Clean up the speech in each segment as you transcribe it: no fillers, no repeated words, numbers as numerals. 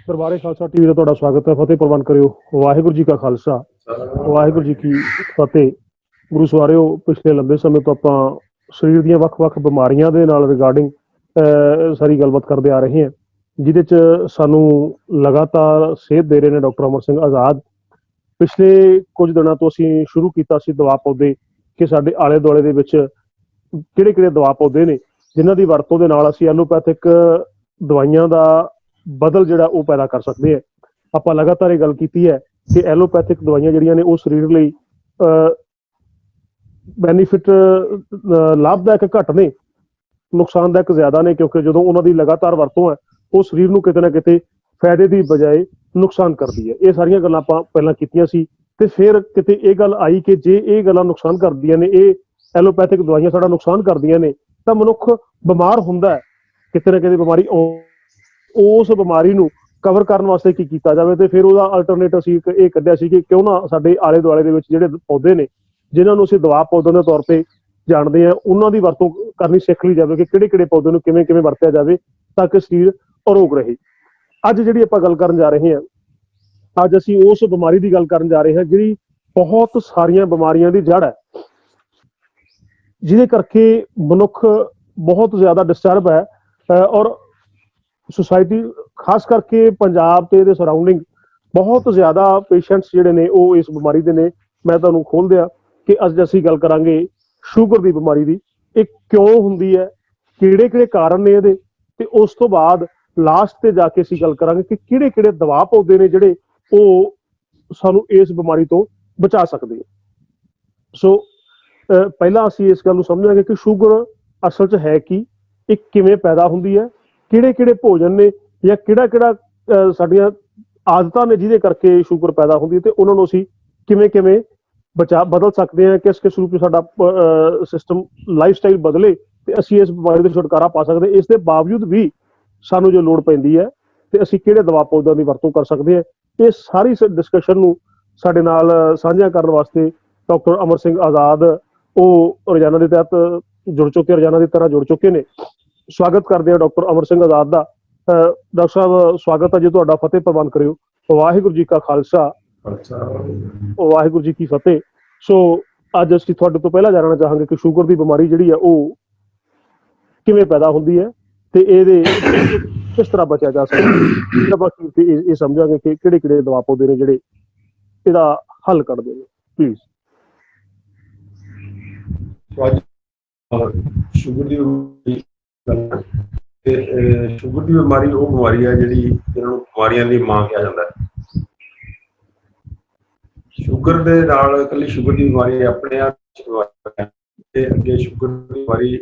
ਦਰਬਾਰੇ ਖਾਲਸਾ ਟੀਵੀ ਦਾ ਤੁਹਾਡਾ ਸਵਾਗਤ ਹੈ। ਫਤਿਹ ਪ੍ਰਵਾਨ ਕਰਿਓ। ਵਾਹਿਗੁਰੂ ਜੀ ਕਾ ਖਾਲਸਾ, ਵਾਹਿਗੁਰੂ ਜੀ ਕੀ ਫਤਿਹ। ਗੁਰੂ ਸਵਾਰਿਓ, ਪਿਛਲੇ ਲੰਬੇ ਸਮੇਂ ਤੋਂ ਆਪਾਂ ਸਰੀਰ ਦੀਆਂ ਵੱਖ-ਵੱਖ ਬਿਮਾਰੀਆਂ ਦੇ ਨਾਲ ਰਿਗਾਰਡਿੰਗ ਸਾਰੀ ਗੱਲਬਾਤ ਕਰਦੇ ਆ ਰਹੇ ਹਾਂ, ਜਿਹਦੇ 'ਚ ਸਾਨੂੰ ਲਗਾਤਾਰ ਸੇਧ ਦੇ ਰਹੇ ਨੇ ਡਾਕਟਰ ਅਮਰ ਸਿੰਘ ਆਜ਼ਾਦ। ਪਿਛਲੇ ਕੁਝ ਦਿਨਾਂ ਤੋਂ ਅਸੀਂ ਸ਼ੁਰੂ ਕੀਤਾ ਸੀ ਦਵਾ ਪੌਦੇ, ਕਿ ਸਾਡੇ ਆਲੇ ਦੁਆਲੇ ਦੇ ਵਿੱਚ ਕਿਹੜੇ ਕਿਹੜੇ ਦਵਾ ਪੌਦੇ ਨੇ ਜਿਨ੍ਹਾਂ ਦੀ ਵਰਤੋਂ ਦੇ ਨਾਲ ਅਸੀਂ ਐਲੋਪੈਥਿਕ ਦਵਾਈਆਂ ਦਾ ਬਦਲ ਜਿਹੜਾ ਉਹ ਪੈਦਾ ਕਰ ਸਕਦੇ ਆ। ਆਪਾਂ ਲਗਾਤਾਰ ਇਹ ਗੱਲ ਕੀਤੀ ਹੈ ਕਿ ਐਲੋਪੈਥਿਕ ਦਵਾਈਆਂ ਜਿਹੜੀਆਂ ਨੇ ਉਹ ਸਰੀਰ ਲਈ ਬੈਨੀਫਿਟ ਲਾਭਦਾਇਕ ਘੱਟ ਨੇ, ਨੁਕਸਾਨਦਾਇਕ ਜ਼ਿਆਦਾ ਨੇ, ਕਿਉਂਕਿ ਜਦੋਂ ਉਹਨਾਂ ਦੀ ਲਗਾਤਾਰ ਵਰਤੋਂ ਹੈ ਉਹ ਸਰੀਰ ਨੂੰ ਕਿਤੇ ਨਾ ਕਿਤੇ ਫਾਇਦੇ ਦੀ ਬਜਾਏ ਨੁਕਸਾਨ ਕਰਦੀ ਹੈ। ਇਹ ਸਾਰੀਆਂ ਗੱਲਾਂ ਆਪਾਂ ਪਹਿਲਾਂ ਕੀਤੀਆਂ ਸੀ, ਤੇ ਫਿਰ ਕਿਤੇ ਇਹ ਗੱਲ ਆਈ ਕਿ ਜੇ ਇਹ ਗੱਲਾਂ ਨੁਕਸਾਨ ਕਰਦੀਆਂ ਨੇ, ਇਹ ਐਲੋਪੈਥਿਕ ਦਵਾਈਆਂ ਸਾਡਾ ਨੁਕਸਾਨ ਕਰਦੀਆਂ ਨੇ, ਤਾਂ ਮਨੁੱਖ ਬਿਮਾਰ ਹੁੰਦਾ ਹੈ। ਕਿਤੇ ਨਾ ਕਿਤੇ ਬਿਮਾਰੀ ਉਸ ਬਿਮਾਰੀ ਨੂੰ ਕਵਰ ਕਰਨ ਵਾਸਤੇ ਕੀ ਕੀਤਾ ਜਾਵੇ, ਤੇ ਫਿਰ ਉਹਦਾ ਅਲਟਰਨੇਟ ਅਸੀਂ ਇਹ ਕੱਢਿਆ ਸੀ ਕਿ ਕਿਉਂ ਨਾ ਸਾਡੇ ਆਲੇ ਦੁਆਲੇ ਦੇ ਵਿੱਚ ਜਿਹੜੇ ਪੌਦੇ ਨੇ ਜਿਨ੍ਹਾਂ ਨੂੰ ਅਸੀਂ ਦਵਾ ਪੌਦਿਆਂ ਦੇ ਤੌਰ ਤੇ ਜਾਣਦੇ ਹਾਂ, ਉਹਨਾਂ ਦੀ ਵਰਤੋਂ ਕਰਨੀ ਸਿੱਖ ਲਈ ਜਾਵੇ ਕਿ ਕਿਹੜੇ ਕਿਹੜੇ ਪੌਦੇ ਨੂੰ ਕਿਵੇਂ ਕਿਵੇਂ ਵਰਤਿਆ ਜਾਵੇ ਤਾਂ ਕਿ ਸਰੀਰ ਅਰੋਗ ਰਹੇ। ਅੱਜ ਜਿਹੜੀ ਆਪਾਂ ਗੱਲ ਕਰਨ ਜਾ ਰਹੇ ਹਾਂ, ਅੱਜ ਅਸੀਂ ਉਸ ਬਿਮਾਰੀ ਦੀ ਗੱਲ ਕਰਨ ਜਾ ਰਹੇ ਹਾਂ ਜਿਹੜੀ ਬਹੁਤ ਸਾਰੀਆਂ ਬਿਮਾਰੀਆਂ ਦੀ ਜੜ ਹੈ, ਜਿਹਦੇ ਕਰਕੇ ਮਨੁੱਖ ਬਹੁਤ ਜ਼ਿਆਦਾ ਡਿਸਟਰਬ ਹੈ। ਔਰ ਸੁਸਾਇਟੀ, ਖਾਸ ਕਰਕੇ ਪੰਜਾਬ ਤੇ ਇਹਦੇ ਸਰਾਊਂਡਿੰਗ, ਬਹੁਤ ਜ਼ਿਆਦਾ ਪੇਸ਼ੈਂਟਸ ਜਿਹੜੇ ਨੇ ਉਹ ਇਸ ਬਿਮਾਰੀ ਦੇ ਨੇ। ਮੈਂ ਤੁਹਾਨੂੰ ਖੋਲ ਦਿਆਂ ਕਿ ਅੱਜ ਅਸੀਂ ਗੱਲ ਕਰਾਂਗੇ ਸ਼ੂਗਰ ਦੀ ਬਿਮਾਰੀ ਦੀ। ਇਹ ਕਿਉਂ ਹੁੰਦੀ ਹੈ, ਕਿਹੜੇ ਕਿਹੜੇ ਕਾਰਨ ਨੇ ਇਹਦੇ, ਤੇ ਉਸ ਤੋਂ ਬਾਅਦ ਲਾਸਟ ਤੇ ਜਾ ਕੇ ਅਸੀਂ ਗੱਲ ਕਰਾਂਗੇ ਕਿ ਕਿਹੜੇ ਕਿਹੜੇ ਦਵਾ ਪੌਦੇ ਨੇ ਜਿਹੜੇ ਉਹ ਸਾਨੂੰ ਇਸ ਬਿਮਾਰੀ ਤੋਂ ਬਚਾ ਸਕਦੇ ਆ। ਸੋ ਪਹਿਲਾਂ ਅਸੀਂ ਇਸ ਗੱਲ ਨੂੰ ਸਮਝਾਂਗੇ ਕਿ ਸ਼ੂਗਰ ਅਸਲ 'ਚ ਹੈ ਕੀ, ਇਹ ਕਿਵੇਂ ਪੈਦਾ ਹੁੰਦੀ ਹੈ, ਕਿਹੜੇ ਕਿਹੜੇ ਭੋਜਨ ਨੇ ਜਾਂ ਕਿਹੜਾ ਕਿਹੜਾ ਸਾਡੀਆਂ ਆਦਤਾਂ ਨੇ ਜਿਹਦੇ ਕਰਕੇ ਸ਼ੂਗਰ ਪੈਦਾ ਹੁੰਦੀ ਹੈ, ਤੇ ਉਹਨਾਂ ਨੂੰ ਅਸੀਂ ਕਿਵੇਂ ਕਿਵੇਂ ਬਦਲ ਸਕਦੇ ਹਾਂ, ਕਿਸ ਕਿਸ ਰੂਪ 'ਚ ਸਾਡਾ ਸਿਸਟਮ ਲਾਈਫ ਸਟਾਈਲ ਬਦਲੇ ਤੇ ਅਸੀਂ ਇਸ ਬਿਮਾਰੀ ਤੋਂ ਛੁਟਕਾਰਾ ਪਾ ਸਕਦੇ। ਇਸ ਦੇ ਬਾਵਜੂਦ ਵੀ ਸਾਨੂੰ ਜੋ ਲੋੜ ਪੈਂਦੀ ਹੈ ਤੇ ਅਸੀਂ ਕਿਹੜੇ ਦਵਾ ਪੌਦਿਆਂ ਦੀ ਵਰਤੋਂ ਕਰ ਸਕਦੇ ਹਾਂ, ਇਹ ਸਾਰੀ ਡਿਸਕਸ਼ਨ ਨੂੰ ਸਾਡੇ ਨਾਲ ਸਾਂਝਾ ਕਰਨ ਵਾਸਤੇ ਡਾਕਟਰ ਅਮਰ ਸਿੰਘ ਆਜ਼ਾਦ ਉਹ ਰੋਜ਼ਾਨਾ ਦੇ ਤਹਿਤ ਜੁੜ ਚੁੱਕੇ, ਰੋਜ਼ਾਨਾ ਦੀ ਤਰ੍ਹਾਂ ਜੁੜ ਚੁੱਕੇ ਨੇ। ਸਵਾਗਤ ਕਰਦੇ ਹਾਂ ਡਾਕਟਰ ਅਮਰ ਸਿੰਘ ਆਜ਼ਾਦ ਦਾ। ਡਾਕਟਰ ਸਾਹਿਬ ਸਵਾਗਤ ਹੈ ਜੀ ਤੁਹਾਡਾ। ਫਤਿਹ ਪ੍ਰਵਾਨ ਕਰਿਓ। ਵਾਹਿਗੁਰੂ ਜੀ ਕਾ ਖਾਲਸਾ, ਵਾਹਿਗੁਰੂ ਜੀ ਕੀ ਫਤਿਹ। ਸੋ ਅੱਜ ਅਸੀਂ ਤੁਹਾਡੇ ਤੋਂ ਪਹਿਲਾਂ ਜਾਣਨਾ ਚਾਹਾਂਗੇ ਕਿ ਸ਼ੂਗਰ ਦੀ ਬਿਮਾਰੀ ਜਿਹੜੀ ਹੈ ਉਹ ਕਿਵੇਂ ਪੈਦਾ ਹੁੰਦੀ ਹੈ ਤੇ ਇਹਦੇ ਕਿਸ ਤਰ੍ਹਾਂ ਬਚਿਆ ਜਾ ਸਕਦਾ। ਬਾਕੀ ਇਹ ਸਮਝਾਂਗੇ ਕਿ ਕਿਹੜੇ ਕਿਹੜੇ ਦਵਾ ਪੌਦੇ ਨੇ ਜਿਹੜੇ ਇਹਦਾ ਹੱਲ ਕੱਢਦੇ ਨੇ। ਪਲੀਜ਼। ਸ਼ੂਗਰ ਦੀ ਬਿਮਾਰੀ ਉਹ ਬਿਮਾਰੀ ਹੈ ਜਿਹੜੀ ਜਿਹਨਾਂ ਨੂੰ ਬਿਮਾਰੀਆਂ ਦੀ ਮਾਂ ਕਿਹਾ ਜਾਂਦਾ ਹੈ। ਸ਼ੂਗਰ ਦੇ ਨਾਲ ਇਕੱਲੀ ਸ਼ੂਗਰ ਦੀ ਬਿਮਾਰੀ ਆਪਣੇ ਆਪ ਤੇ ਅੱਗੇ ਸ਼ੂਗਰ ਦੀ ਬਿਮਾਰੀ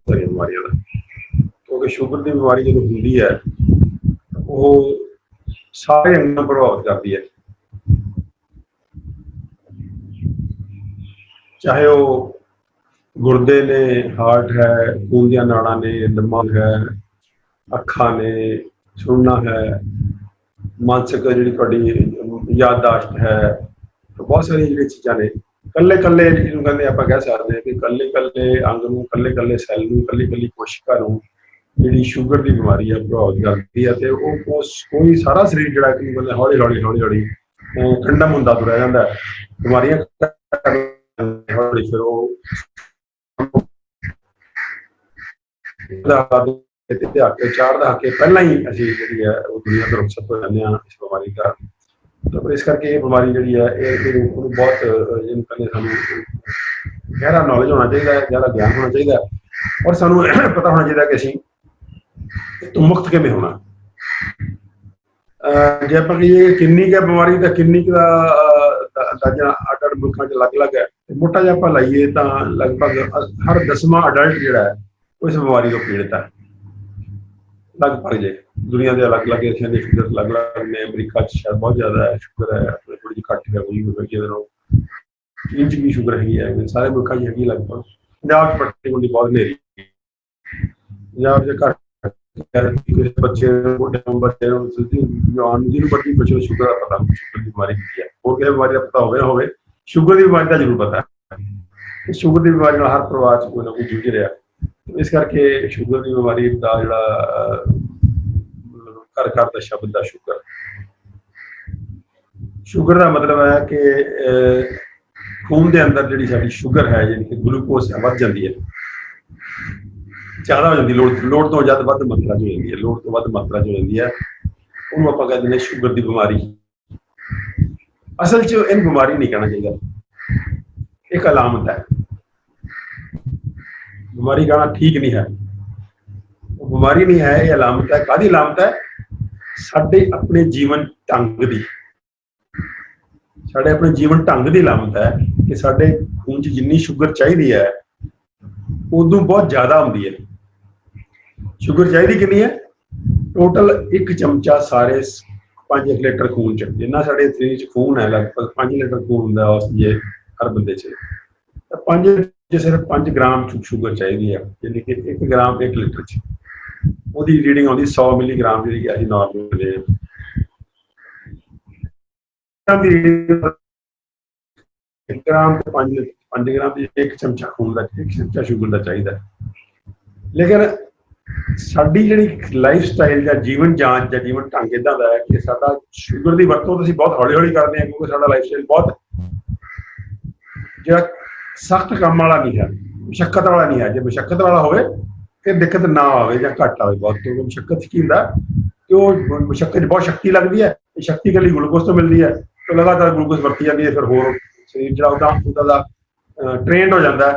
ਬਿਮਾਰੀਆਂ ਦਾ, ਕਿਉਂਕਿ ਸ਼ੂਗਰ ਦੀ ਬਿਮਾਰੀ ਜਦੋਂ ਹੁੰਦੀ ਹੈ ਉਹ ਸਾਰੇ ਅੰਗਾਂ ਨੂੰ ਪ੍ਰਭਾਵਿਤ ਕਰਦੀ ਹੈ, ਚਾਹੇ ਉਹ ਗੁਰਦੇ ਨੇ, ਹਾਰਟ ਹੈ, ਖੂਨ ਦੀਆਂ ਨਾੜਾਂ ਨੇ, ਦਿਮਾਗ ਹੈ, ਅੱਖਾਂ ਨੇ, ਸੁਣਨਾ ਹੈ, ਮਾਨਸਿਕ ਜਿਹੜੀ ਤੁਹਾਡੀ ਯਾਦਦਾਸ਼ਤ ਹੈ, ਬਹੁਤ ਸਾਰੀਆਂ ਜਿਹੜੀਆਂ ਚੀਜ਼ਾਂ ਨੇ। ਕੱਲੇ ਕੱਲੇ ਜਿਹਨੂੰ ਕਹਿੰਦੇ ਆਪਾਂ ਕਹਿ ਸਕਦੇ ਹਾਂ ਕਿ ਕੱਲੇ ਕੱਲੇ ਅੰਗ ਨੂੰ, ਕੱਲੇ ਕੱਲੇ ਸੈੱਲ ਨੂੰ, ਕੱਲੀ ਕੱਲੀ ਕੋਸ਼ਿਕਾ ਨੂੰ ਜਿਹੜੀ ਸ਼ੂਗਰ ਦੀ ਬਿਮਾਰੀ ਹੈ ਪ੍ਰਭਾਵਿਤ ਕਰਦੀ ਹੈ, ਤੇ ਉਹ ਕੋਈ ਸਾਰਾ ਸਰੀਰ ਜਿਹੜਾ ਕਿ ਮਤਲਬ ਹੌਲੀ ਹੌਲੀ ਹੌਲੀ ਹੌਲੀ ਠੰਡਮ ਹੁੰਦਾ ਤੁਰਿਆ ਜਾਂਦਾ ਹੈ। ਬਿਮਾਰੀਆਂ ਹੌਲੀ ਫਿਰ ਉਹ ਚਾਰ ਦਹਾਕੇ ਪਹਿਲਾਂ ਹੀ ਅਸੀਂ ਜਿਹੜੀ ਹੈ ਉਹ ਦੁਨੀਆ ਤੋਂ ਰੁਖਸਤ ਹੋ ਜਾਂਦੇ ਹਾਂ ਇਸ ਬਿਮਾਰੀ ਕਾਰਨ। ਤਾਂ ਇਸ ਕਰਕੇ ਇਹ ਬਿਮਾਰੀ ਜਿਹੜੀ ਹੈ ਇਹਨੂੰ ਬਹੁਤ ਜਿਹਨੂੰ ਕਹਿੰਦੇ ਸਾਨੂੰ ਗਹਿਰਾ ਨੌਲੇਜ ਹੋਣਾ ਚਾਹੀਦਾ ਹੈ, ਗਹਿਰਾ ਗਿਆਨ ਹੋਣਾ ਚਾਹੀਦਾ ਹੈ, ਔਰ ਸਾਨੂੰ ਪਤਾ ਹੋਣਾ ਚਾਹੀਦਾ ਕਿ ਅਸੀਂ ਇਸ ਤੋਂ ਮੁਕਤ ਕਿਵੇਂ ਹੋਣਾ। ਜੇ ਆਪਾਂ ਕਹੀਏ ਕਿੰਨੀ ਕੁ ਬਿਮਾਰੀ ਦਾ ਕਿੰਨੀ ਕੁ ਦਾ ਅੰਦਾਜ਼ਾ ਅੱਡ ਅੱਡ ਮੁਲਕਾਂ 'ਚ ਅਲੱਗ ਅਲੱਗ ਹੈ, ਮੋਟਾ ਜਿਹਾ ਆਪਾਂ ਲਾਈਏ ਤਾਂ ਲਗਭਗ ਹਰ 10ਵਾਂ ਅਡਲਟ ਜਿਹੜਾ ਹੈ ਉਹ ਇਸ ਬਿਮਾਰੀ ਤੋਂ ਪੀੜਤ ਹੈ। ਲਗਭਗ ਜੇ ਦੁਨੀਆ ਦੇ ਅਲੱਗ ਅਲੱਗ ਏਸ਼ੀਆ ਦੇ ਸ਼ੂਗਰ ਅਲੱਗ ਅਲੱਗ ਨੇ। ਅਮਰੀਕਾ 'ਚ ਸ਼ਾਇਦ ਬਹੁਤ ਜ਼ਿਆਦਾ ਹੈ ਸ਼ੂਗਰ ਹੈ, ਥੋੜੀ ਜਿਹੀ ਘੱਟ ਹੈ ਜਿਹਦੇ ਨਾਲ ਚੀਨ 'ਚ ਵੀ ਸ਼ੂਗਰ ਹੈਗੀ ਹੈ, ਸਾਰੇ ਮੁਲਕਾਂ 'ਚ ਹੈਗੀ ਲਗਭਗ। ਪੰਜਾਬ 'ਚ ਪੱਟੀ ਮੁੰਡੀ ਬਹੁਤ ਹਨੇਰੀ, ਪੰਜਾਬ 'ਚ ਘੱਟ ਬੱਚੇ ਜਵਾਨ ਜਿਹਨੂੰ ਬੱਟੀ ਬੱਚੇ ਨੂੰ ਸ਼ੂਗਰ ਦਾ ਪਤਾ, ਸ਼ੂਗਰ ਦੀ ਬਿਮਾਰੀ ਕੀ ਹੈ। ਹੋਰ ਕਿਸੇ ਬਿਮਾਰੀ ਦਾ ਪਤਾ ਹੋਵੇ ਨਾ ਹੋਵੇ, ਸ਼ੂਗਰ ਦੀ ਬਿਮਾਰੀ ਦਾ ਜ਼ਰੂਰ ਪਤਾ ਹੈ। ਸ਼ੂਗਰ ਦੀ ਬਿਮਾਰੀ ਨਾਲ ਹਰ ਪਰਿਵਾਰ 'ਚ ਕੋਈ ਨਾ ਕੋਈ ਜੂਝ ਰਿਹਾ। ਇਸ ਕਰਕੇ ਸ਼ੂਗਰ ਦੀ ਬਿਮਾਰੀ ਦਾ ਜਿਹੜਾ घर घर का शब्द है शुगर। शुगर का मतलब है कि खून के अंदर जी साड़ी शुगर है यानी कि ग्लूकोज वध जाती है, ज़्यादा हो जाती, लोड़ तो ज़्यादा वध मात्रा च हो जाती है, लोड़ तो वध मात्रा च हो जाती है, उन्होंने आप कहते हैं शुगर की बीमारी। असल च इन बीमारी नहीं कहना चाहिए, एक अलामत है, बीमारी कहना ठीक नहीं है, बीमारी नहीं है, ये अलामत है। काहदी अलामत है? साडे अपने जीवन ढंग की, साडे अपने जीवन ढंग की अलामत है कि साडे खून च जिन्नी शुगर चाहिए है उदों बहुत ज़्यादा होंदी है। शुगर चाहिए कितनी है? टोटल एक चमचा सारे 5 लीटर खून च, जिन्ना साडे शरीर च खून है लगभग 5 लीटर खून होंदा है हर बंदे च, 5 सिर्फ 5 ग्राम शुगर चाहिए है, यानी कि 1 ग्राम 1 लीटर च ਉਹਦੀ रीडिंग आती 100 मिलीग्राम जी अभी नॉर्मल ग्राम 5 ग्राम एक चमचा खून का, एक चमचा शुगर का चाहिए। लेकिन साडी जी लाइफ स्टाइल या जीवन जांच या जीवन ढंग इदा का है कि साडा शुगर की वरतों तो बहुत हौली हौली करते हैं, क्योंकि साडा लाइफ स्टाइल बहुत जो सख्त काम वाला नहीं है, मुशक्कत वाला नहीं है। जो मुशक्कत वाला होवे फिर दिक्कत ना आवे या घट आवे बहुत, क्योंकि मुशक्कत की होंदा कि वो मुशक्कत बहुत शक्ति लगती है, शक्ति के लिए ग्लूकोज तो मिलती है, तो लगातार ग्लूकोज वरती जाती है, फिर होर शरीर जो उदा ट्रेंड हो जाता है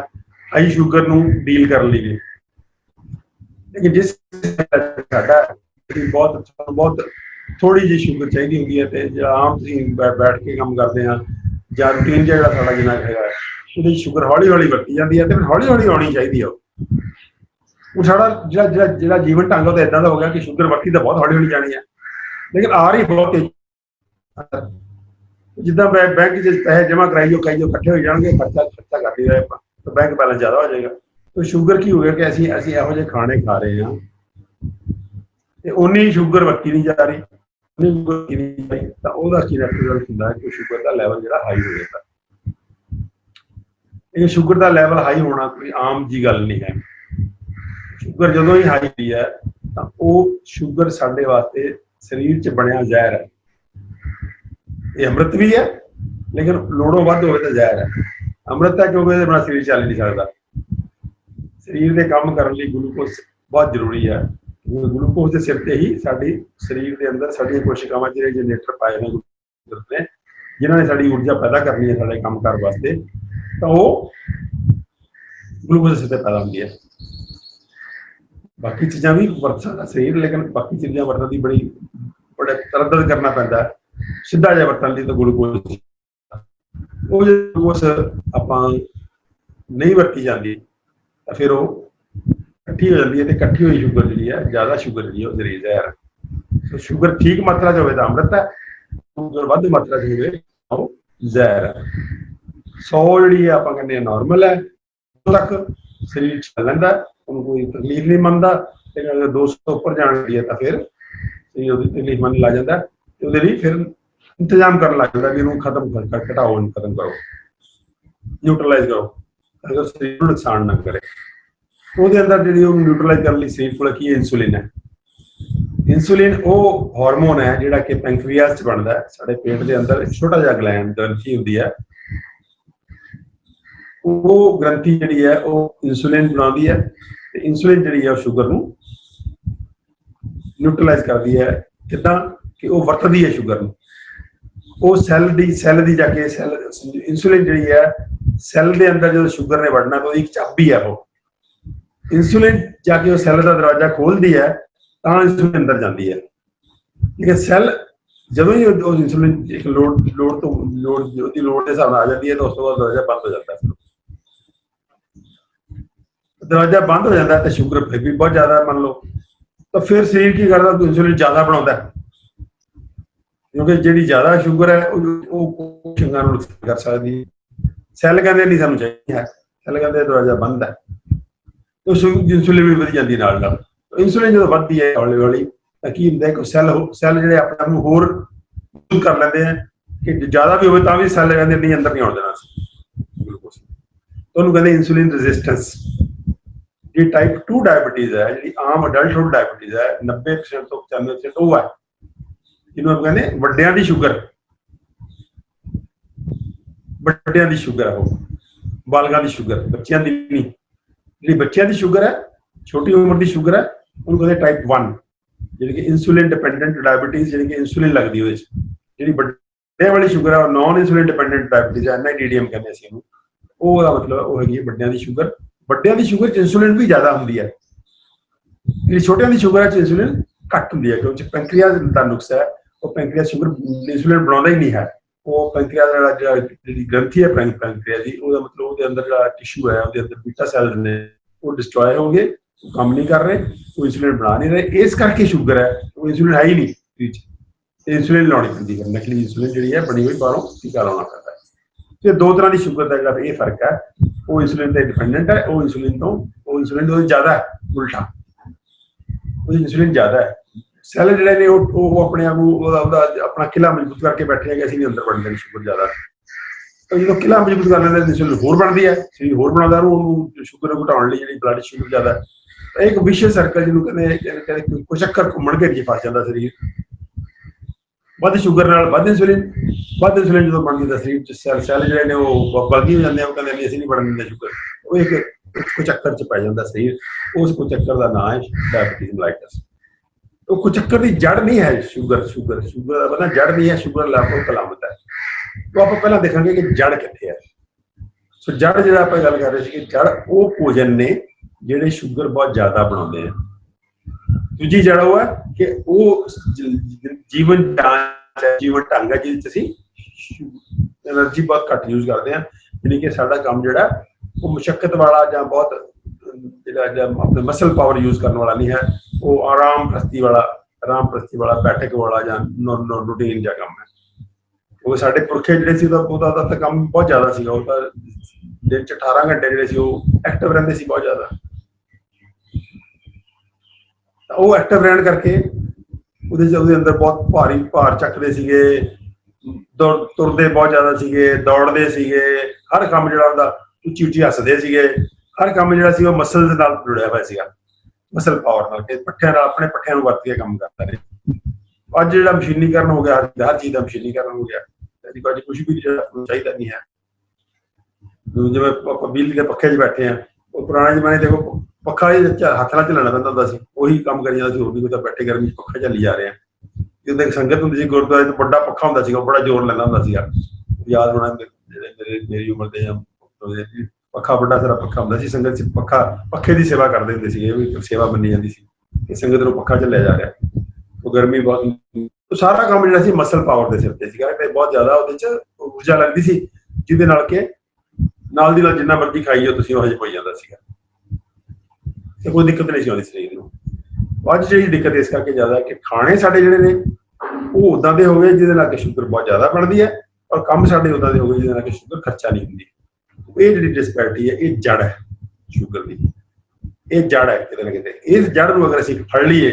हाई शुगर नूं डील कर लिए। लेकिन जिस साडा बहुत बहुत थोड़ी जी शुगर चाहिए होंगी है, तो जो आम तुसीं बैठ के काम करते हैं या रूटीन जो साडा जिन्ना है वो शुगर हौली हौली वरती जाती है, तो फिर हौली हौली आनी चाहिए। वो साड़ा जो जीवन ढंग तो इदा का हो गया कि शुगर वरती तो बहुत हौली हौली जानी है, लेकिन आ रही बहुत तेज। जिदा बैंक पैसे जमा कराई जो कई जो इकट्ठे हो जाएंगे, खर्चा खर्चा कर ही रहे तो बैंक बैलेंस ज़्यादा हो जाएगा। तो शुगर की हो गया कि असी यहो जे खाने खा रहे हैं तो उन्नी शुगर वरती नहीं जा रही, तो की रिजल्ट होंदा है कि शुगर का लैवल जो हाई हो जाता। लेकिन शुगर का लैवल हाई होना कोई आम जी गल नहीं है। शुगर जो ही हाई हुई है तो वो शुगर साडे वास्ते शरीर च बनया जहर है। ये अमृत भी है, लेकिन लोड़ों वध हो तो जहर है। अमृत है क्योंकि ये शरीर चल नहीं सकता, शरीर के काम करने लिए ग्लूकोज बहुत जरूरी है। ग्लूकोज के सिर से ही साड़ी शरीर के अंदर साड़ी कोशिकावां जो जनरेटर पाए हैं जिन्होंने साड़ी ऊर्जा पैदा करनी है साढ़े काम कार वास्ते, तो वो ग्लूकोज के सिर से पैदा होती है। बाकी चीज़ा भी वरत सकता शरीर, लेकिन बाकी चीज़ा वरतन की बड़े तरद्दद करना पैंदा है। सीधा जिहा वरतन लई तो ग्लूकोज वो ग्लूकोज आपां नहीं वरती जाती तो फिर वो इकट्ठी हो जाती है, तो इकट्ठी हुई शुगर जी है ज़्यादा शुगर जी वो जरीर जहर है। तो शुगर ठीक मात्रा च होवे तो अमृत है, शुगर वध मात्रा च होवे वो जहर है। 100 जी आप कहते नॉर्मल है, तक शरीर चल लेंदा, उन्होंने कोई तकलीफ नहीं मनता। लेकिन अगर 200 उपर जान लगी है तो फिर तकलीफ मन ला जाता, तो फिर इंतजाम कर लग जाता कि खत्म कर घटाओ, खत्म करो, न्यूट्रलाइज करो अगर शरीर को नुकसान ना करे। वो अंदर जी न्यूट्रलाइज करने शरीर को की इंसुलिन है। इंसुलिन वो हार्मोन है जोड़ा कि पैंक्रियास बनता है, साढ़े पेट के अंदर छोटा जहा ग्लैंड ग्रंथी होती है, वो ग्रंथी जी है वो इंसुलिन बनाती है। इंसुलिन जी है शुगर को न्यूट्रलाइज करती है। कितना कि वो वरतदी है शुगर को, वो सैल की जाके सैल इंसुलिन जी है सैल के अंदर जो शुगर ने बढ़ना तो एक चाबी है, वो इंसुलिन जाके वो सैल का दरवाजा खोलती है तो इंसुलिन अंदर जाती है। लेकिन सैल जो ही इंसुलिन एक लोड के हिसाब आ जाती है तो उस बाद दरवाजा बंद हो जाता है। दरवाजा बंद हो जाता है तो शुगर फिर भी बहुत ज्यादा मान लो, तो फिर शरीर की करता तो इंसुलिन ज्यादा बनाता है, क्योंकि जी ज्यादा शुगर है वो शंगा कर सकती है। सैल कहते नहीं सानू चाहिए, सैल कहते दरवाजा बंद है, तो इंसुलिन भी वध जाती नाल नाल। तो इंसुलिन जो वधदी है हौली हौली तो की होंदा है सैल जो अपने आप होर कर लेंदे हैं कि ज्यादा भी हो भी सैल कहते नहीं अंदर नहीं आने देना ग्लूकोज, तो उन्होंने कहते इंसुलिन रेजिस्टेंस। जी टाइप 2 डायबिटीज है, जी आम अडल्टहुड डायबिटीज है, 90% ਤੋਂ 95% ਉਹ ਹੈ ਜਿਹਨੂੰ ਆਪਾਂ ਕਹਿੰਦੇ ਵੱਡਿਆਂ ਦੀ ਸ਼ੂਗਰ। ਵੱਡਿਆਂ ਦੀ ਸ਼ੂਗਰ ਹੈ, ਉਹ ਬਾਲਗਾਂ ਦੀ ਸ਼ੂਗਰ, ਬੱਚਿਆਂ ਦੀ ਨਹੀਂ। ਜਿਹੜੀ ਬੱਚਿਆਂ ਦੀ ਸ਼ੂਗਰ ਹੈ, ਛੋਟੀ ਉਮਰ ਦੀ ਸ਼ੂਗਰ ਹੈ, ਉਹਨੂੰ ਕਹਿੰਦੇ ਟਾਈਪ 1, ਜਿਹੜੀ ਕਿ ਇਨਸੂਲਿਨ ਡਿਪੈਂਡੈਂਟ ਡਾਇबिटीज, ਜਿਹੜੀ ਕਿ ਇਨਸੂਲਿਨ ਲੱਗਦੀ ਉਹਦੇ 'ਚ। ਜਿਹੜੀ ਵੱਡਿਆਂ ਵਾਲੀ ਸ਼ੂਗਰ ਹੈ ਉਹ ਨॉन ਇਨਸੂਲਿਨ ਡਿਪੈਂਡੈਂਟ ਡਾਇबिटीज ਹੈ, NIDDM ਕਹਿੰਦੇ ਅਸੀਂ ਉਹਨੂੰ। ਉਹਦਾ ਮਤਲਬ ਉਹ ਹੈਗੀ ਵੱਡਿਆਂ ਦੀ ਸ਼ੂਗਰ। ਵੱਡਿਆਂ ਦੀ ਸ਼ੂਗਰ 'ਚ ਇਨਸੂਲਿਨ ਵੀ ਜ਼ਿਆਦਾ ਹੁੰਦੀ ਹੈ, ਜਿਹੜੀ ਛੋਟਿਆਂ ਦੀ ਸ਼ੂਗਰ 'ਚ ਇਨਸੂਲਿਨ ਘੱਟ ਹੁੰਦੀ ਹੈ, ਕਿਉਂਕਿ ਪੈਂਕਰੀਆਸ ਦਾ ਨੁਕਸ ਹੈ, ਉਹ ਪੈਂਕਰੀਆਸ ਸ਼ੂਗਰ ਇਨਸੂਲਿਨ ਬਣਾਉਂਦਾ ਹੀ ਨਹੀਂ ਹੈ। ਉਹ ਪੈਂਕਰੀਆਸ ਦਾ ਜਿਹੜੀ ਗ੍ਰੰਥੀ ਹੈ ਪੈਂਕਰੀਆਸ ਦੀ, ਉਹਦਾ ਮਤਲਬ ਉਹਦੇ ਅੰਦਰ ਜਿਹੜਾ ਟਿਸ਼ੂ ਹੈ, ਉਹਦੇ ਅੰਦਰ ਬੀਟਾ ਸੈਲਸ ਨੇ, ਉਹ ਡਿਸਟਰੋਏ ਹੋ ਗਏ, ਉਹ ਕੰਮ ਨਹੀਂ ਕਰ ਰਹੇ, ਉਹ ਇਨਸੂਲਿਨ ਬਣਾ ਨਹੀਂ ਰਹੇ। ਇਸ ਕਰਕੇ ਸ਼ੂਗਰ ਹੈ, ਉਹ ਇਨਸੂਲਿਨ ਹੈ ਹੀ ਨਹੀਂ ਵਿੱਚ, ਇਨਸੂਲਿਨ ਲਾਉਣੀ ਪੈਂਦੀ ਹੈ, ਨਕਲੀ ਇਨਸੂਲਿਨ ਜਿਹੜੀ ਹੈ ਬਣੀ ਹੋਈ ਬਾਹਰੋਂ ਟੀਕਾ ਲਾਉਣਾ ਪੈਂਦਾ ਹੈ। ਤੇ ਦੋ ਤਰ੍ਹਾਂ ਦੀ ਸ਼ੂਗਰ ਦਾ ਜਿਹੜਾ ਇਹ ਫਰਕ ਹੈ, ਉਹ ਇਨਸੂਲਿਨ ਤੇ ਡਿਪੈਂਡੈਂਟ ਹੈ, ਉਹ ਇਨਸੂਲਿਨ ਤੋਂ ਜ਼ਿਆਦਾ ਹੈ, ਉਲਟਾ ਉਹਦੀ ਇਨਸੂਲਿਨ ਜ਼ਿਆਦਾ ਹੈ। ਸੈੱਲ ਜਿਹੜੇ ਨੇ ਉਹ ਆਪਣੇ ਆਪ ਨੂੰ ਉਹਦਾ ਆਪਣਾ ਕਿਲਾ ਮਜ਼ਬੂਤ ਕਰਕੇ ਬੈਠੇ ਹੈਗੇ, ਅਸੀਂ ਵੀ ਅੰਦਰ ਬਣਦੇ ਨੇ ਸ਼ੂਗਰ ਜ਼ਿਆਦਾ। ਤਾਂ ਜਦੋਂ ਕਿਲਾ ਮਜ਼ਬੂਤ ਕਰ ਲੈਂਦੇ ਇਨਸੂਲਿਨ ਹੋਰ ਬਣਦੀ ਹੈ, ਸਰੀਰ ਹੋਰ ਬਣਾਉਂਦਾ ਉਹਨੂੰ ਸ਼ੂਗਰ ਨੂੰ ਘਟਾਉਣ ਲਈ, ਜਿਹੜੀ ਬਲੱਡ ਸ਼ੂਗਰ ਜ਼ਿਆਦਾ। ਇੱਕ ਵਿਸ਼ੇਸ਼ ਸਰਕਲ ਜਿਹਨੂੰ ਕਹਿੰਦੇ ਕੋਈ ਚੱਕਰ ਘੁੰਮਣ ਘੇਰੀ 'ਚ ਫਸ ਜਾਂਦਾ ਸਰੀਰ। ਵੱਧ ਸ਼ੂਗਰ ਨਾਲ ਵੱਧ ਇਨਸੂਲਿਨ ਜਦੋਂ ਬਣਦੀ ਤਾਂ ਸਰੀਰ 'ਚ ਸੈੱਲ ਜਿਹੜੇ ਨੇ ਉਹ ਬਲਦੀ ਹੋ ਜਾਂਦੇ ਆ, ਉਹ ਕਹਿੰਦੇ ਨਹੀਂ ਅਸੀਂ ਨਹੀਂ ਬਣਨ ਦਿੰਦੇ ਸ਼ੂਗਰ। ਉਹ ਇੱਕ ਚੱਕਰ 'ਚ ਪੈ ਜਾਂਦਾ ਸਰੀਰ। ਉਸ ਚੱਕਰ ਦਾ ਨਾਂ ਹੈ ਡਾਇਬੀਟੀਜ਼ ਮੈਲਾਈਟਸ। ਉਹ ਚੱਕਰ ਦੀ ਜੜ ਨਹੀਂ ਹੈ ਸ਼ੂਗਰ ਦਾ ਪਤਾ ਜੜ ਨਹੀਂ ਹੈ, ਸ਼ੂਗਰ ਲਾਭੋ ਕਲਾਮਤ ਹੈ। तो आप पहला देखेंगे कि जड़ कितने है। सो जड़ जो आप गल कर रहे थे कि जड़ वो भोजन ने जिहड़े शुगर बहुत ज़्यादा बनाते हैं। दूजी जड़ वो है कि वो जीवन ढंग है जिससे एनर्जी बहुत घट यूज करते हैं, यानी कि साडा काम जिहड़ा वो मुशक्कत वाला या बहुत जिहड़ा अपने मसल पावर यूज करने वाला नहीं है, वो आराम प्रस्ती वाला बैठक वाला या रूटीन जा काम है। ਉਹ ਸਾਡੇ ਪੁਰਖੇ ਜਿਹੜੇ ਸੀ ਉਹਦਾ ਤਾਂ ਕੰਮ ਬਹੁਤ ਜ਼ਿਆਦਾ ਸੀਗਾ। ਉਹ ਤਾਂ ਦਿਨ 'ਚ 18 ਘੰਟੇ ਜਿਹੜੇ ਸੀ ਉਹ ਐਕਟਿਵ ਰਹਿੰਦੇ ਸੀ ਬਹੁਤ ਜ਼ਿਆਦਾ। ਤਾਂ ਉਹ ਐਕਟਿਵ ਰਹਿਣ ਕਰਕੇ ਉਹਦੇ ਅੰਦਰ ਬਹੁਤ ਭਾਰ ਚੱਕਦੇ ਸੀਗੇ, ਤੁਰਦੇ ਬਹੁਤ ਜ਼ਿਆਦਾ ਸੀਗੇ, ਦੌੜਦੇ ਸੀਗੇ, ਹਰ ਕੰਮ ਜਿਹੜਾ ਉਹਦਾ ਉੱਚੀ ਉੱਚੀ ਹੱਸਦੇ ਸੀਗੇ। ਹਰ ਕੰਮ ਜਿਹੜਾ ਸੀ ਉਹ ਮਸਲ ਦੇ ਨਾਲ ਜੁੜਿਆ ਹੋਇਆ ਸੀਗਾ, ਮਸਲ ਪਾਵਰ ਨਾਲ, ਕਿ ਪੱਠਿਆਂ ਨਾਲ ਆਪਣੇ ਪੱਠਿਆਂ ਨੂੰ ਵਰਤ ਕੇ ਕੰਮ ਕਰਦਾ ਰਹੇ। ਅੱਜ ਜਿਹੜਾ ਮਸ਼ੀਨੀਕਰਨ ਹੋ ਗਿਆ, ਹਰ ਚੀਜ਼ ਦਾ ਮਸ਼ੀਨੀਕਰਨ ਹੋ ਗਿਆ, ਅੱਜ ਕੁਛ ਵੀ ਚਾਹੀਦਾ ਨਹੀਂ ਹੈ। ਜਿਵੇਂ ਆਪਾਂ ਬਿਜਲੀ ਦੇ ਪੱਖੇ 'ਚ ਬੈਠੇ ਆ, ਉਹ ਪੁਰਾਣੇ ਜ਼ਮਾਨੇ ਦੇਖੋ ਪੱਖਾ ਹੱਥ ਨਾਲ ਝੱਲਣਾ ਪੈਂਦਾ ਹੁੰਦਾ ਸੀ, ਉਹੀ ਕੰਮ ਕਰੀ ਜਾਂਦਾ ਸੀ। ਹੋਰ ਵੀ ਕੋਈ ਤਾਂ ਬੈਠੇ ਗਰਮੀ 'ਚ ਪੱਖਾ ਝੱਲੀ ਜਾ ਰਹੇ ਆ। ਜਦੋਂ ਸੰਗਤ ਹੁੰਦੀ ਸੀ ਗੁਰਦੁਆਰੇ ਤੋਂ, ਵੱਡਾ ਪੱਖਾ ਹੁੰਦਾ ਸੀਗਾ, ਉਹ ਬੜਾ ਜ਼ੋਰ ਲੈਂਦਾ ਹੁੰਦਾ ਸੀਗਾ। ਯਾਦ ਹੋਣਾ ਜਿਹੜੇ ਮੇਰੀ ਉਮਰ ਦੇ ਜਾਂ ਪੱਖਾ, ਵੱਡਾ ਸਾਰਾ ਪੱਖਾ ਹੁੰਦਾ ਸੀ। ਸੰਗਤ 'ਚ ਪੱਖੇ ਦੀ ਸੇਵਾ ਕਰਦੇ ਹੁੰਦੇ ਸੀਗੇ, ਇਹ ਵੀ ਸੇਵਾ ਮੰਨੀ ਜਾਂਦੀ ਸੀ ਕਿ ਸੰਗਤ ਨੂੰ ਪੱਖਾ ਝੱਲਿਆ ਜਾ ਰਿਹਾ। ਉਹ ਗਰਮੀ ਬਹੁਤ, ਸਾਰਾ ਕੰਮ ਜਿਹੜਾ ਸੀ ਮਸਲ ਪਾਵਰ ਦੇ ਸਿਰ ਤੇ ਸੀਗਾ, ਤੇ ਬਹੁਤ ਜ਼ਿਆਦਾ ਉਹਦੇ 'ਚ ਊਰਜਾ ਲੱਗਦੀ ਸੀ, ਜਿਹਦੇ ਨਾਲ ਕਿ ਨਾਲ ਦੀ ਨਾਲ ਜਿੰਨਾ ਮਰਜ਼ੀ ਖਾਈਓ ਤੁਸੀਂ ਉਹ ਹਜਮ ਹੋ ਜਾਂਦਾ ਸੀਗਾ, ਤੇ ਕੋਈ ਦਿੱਕਤ ਨਹੀਂ ਸੀ ਆਉਂਦੀ ਸਰੀਰ ਨੂੰ। ਅੱਜ ਜਿਹੜੀ ਦਿੱਕਤ ਇਸ ਕਰਕੇ ਜ਼ਿਆਦਾ ਹੈ ਕਿ ਖਾਣੇ ਸਾਡੇ ਜਿਹੜੇ ਨੇ ਉਹ ਉੱਦਾਂ ਦੇ ਹੋ ਗਏ ਜਿਹਦੇ ਨਾਲ ਕਿ ਸ਼ੂਗਰ ਬਹੁਤ ਜ਼ਿਆਦਾ ਬਣਦੀ ਹੈ, ਔਰ ਕੰਮ ਸਾਡੇ ਉੱਦਾਂ ਦੇ ਹੋ ਗਏ ਜਿਹਦੇ ਨਾਲ ਕਿ ਸ਼ੂਗਰ ਖਰਚਾ ਨਹੀਂ ਹੁੰਦੀ। ਇਹ ਜਿਹੜੀ ਡਿਸਪੈਰਿਟੀ ਹੈ, ਇਹ ਜੜ ਹੈ ਸ਼ੂਗਰ ਦੀ, ਇਹ ਜੜ ਹੈ ਕਿਤੇ ਨਾ ਕਿਤੇ। ਇਸ ਜੜ ਨੂੰ ਅਗਰ ਅਸੀਂ ਫੜ ਲਈਏ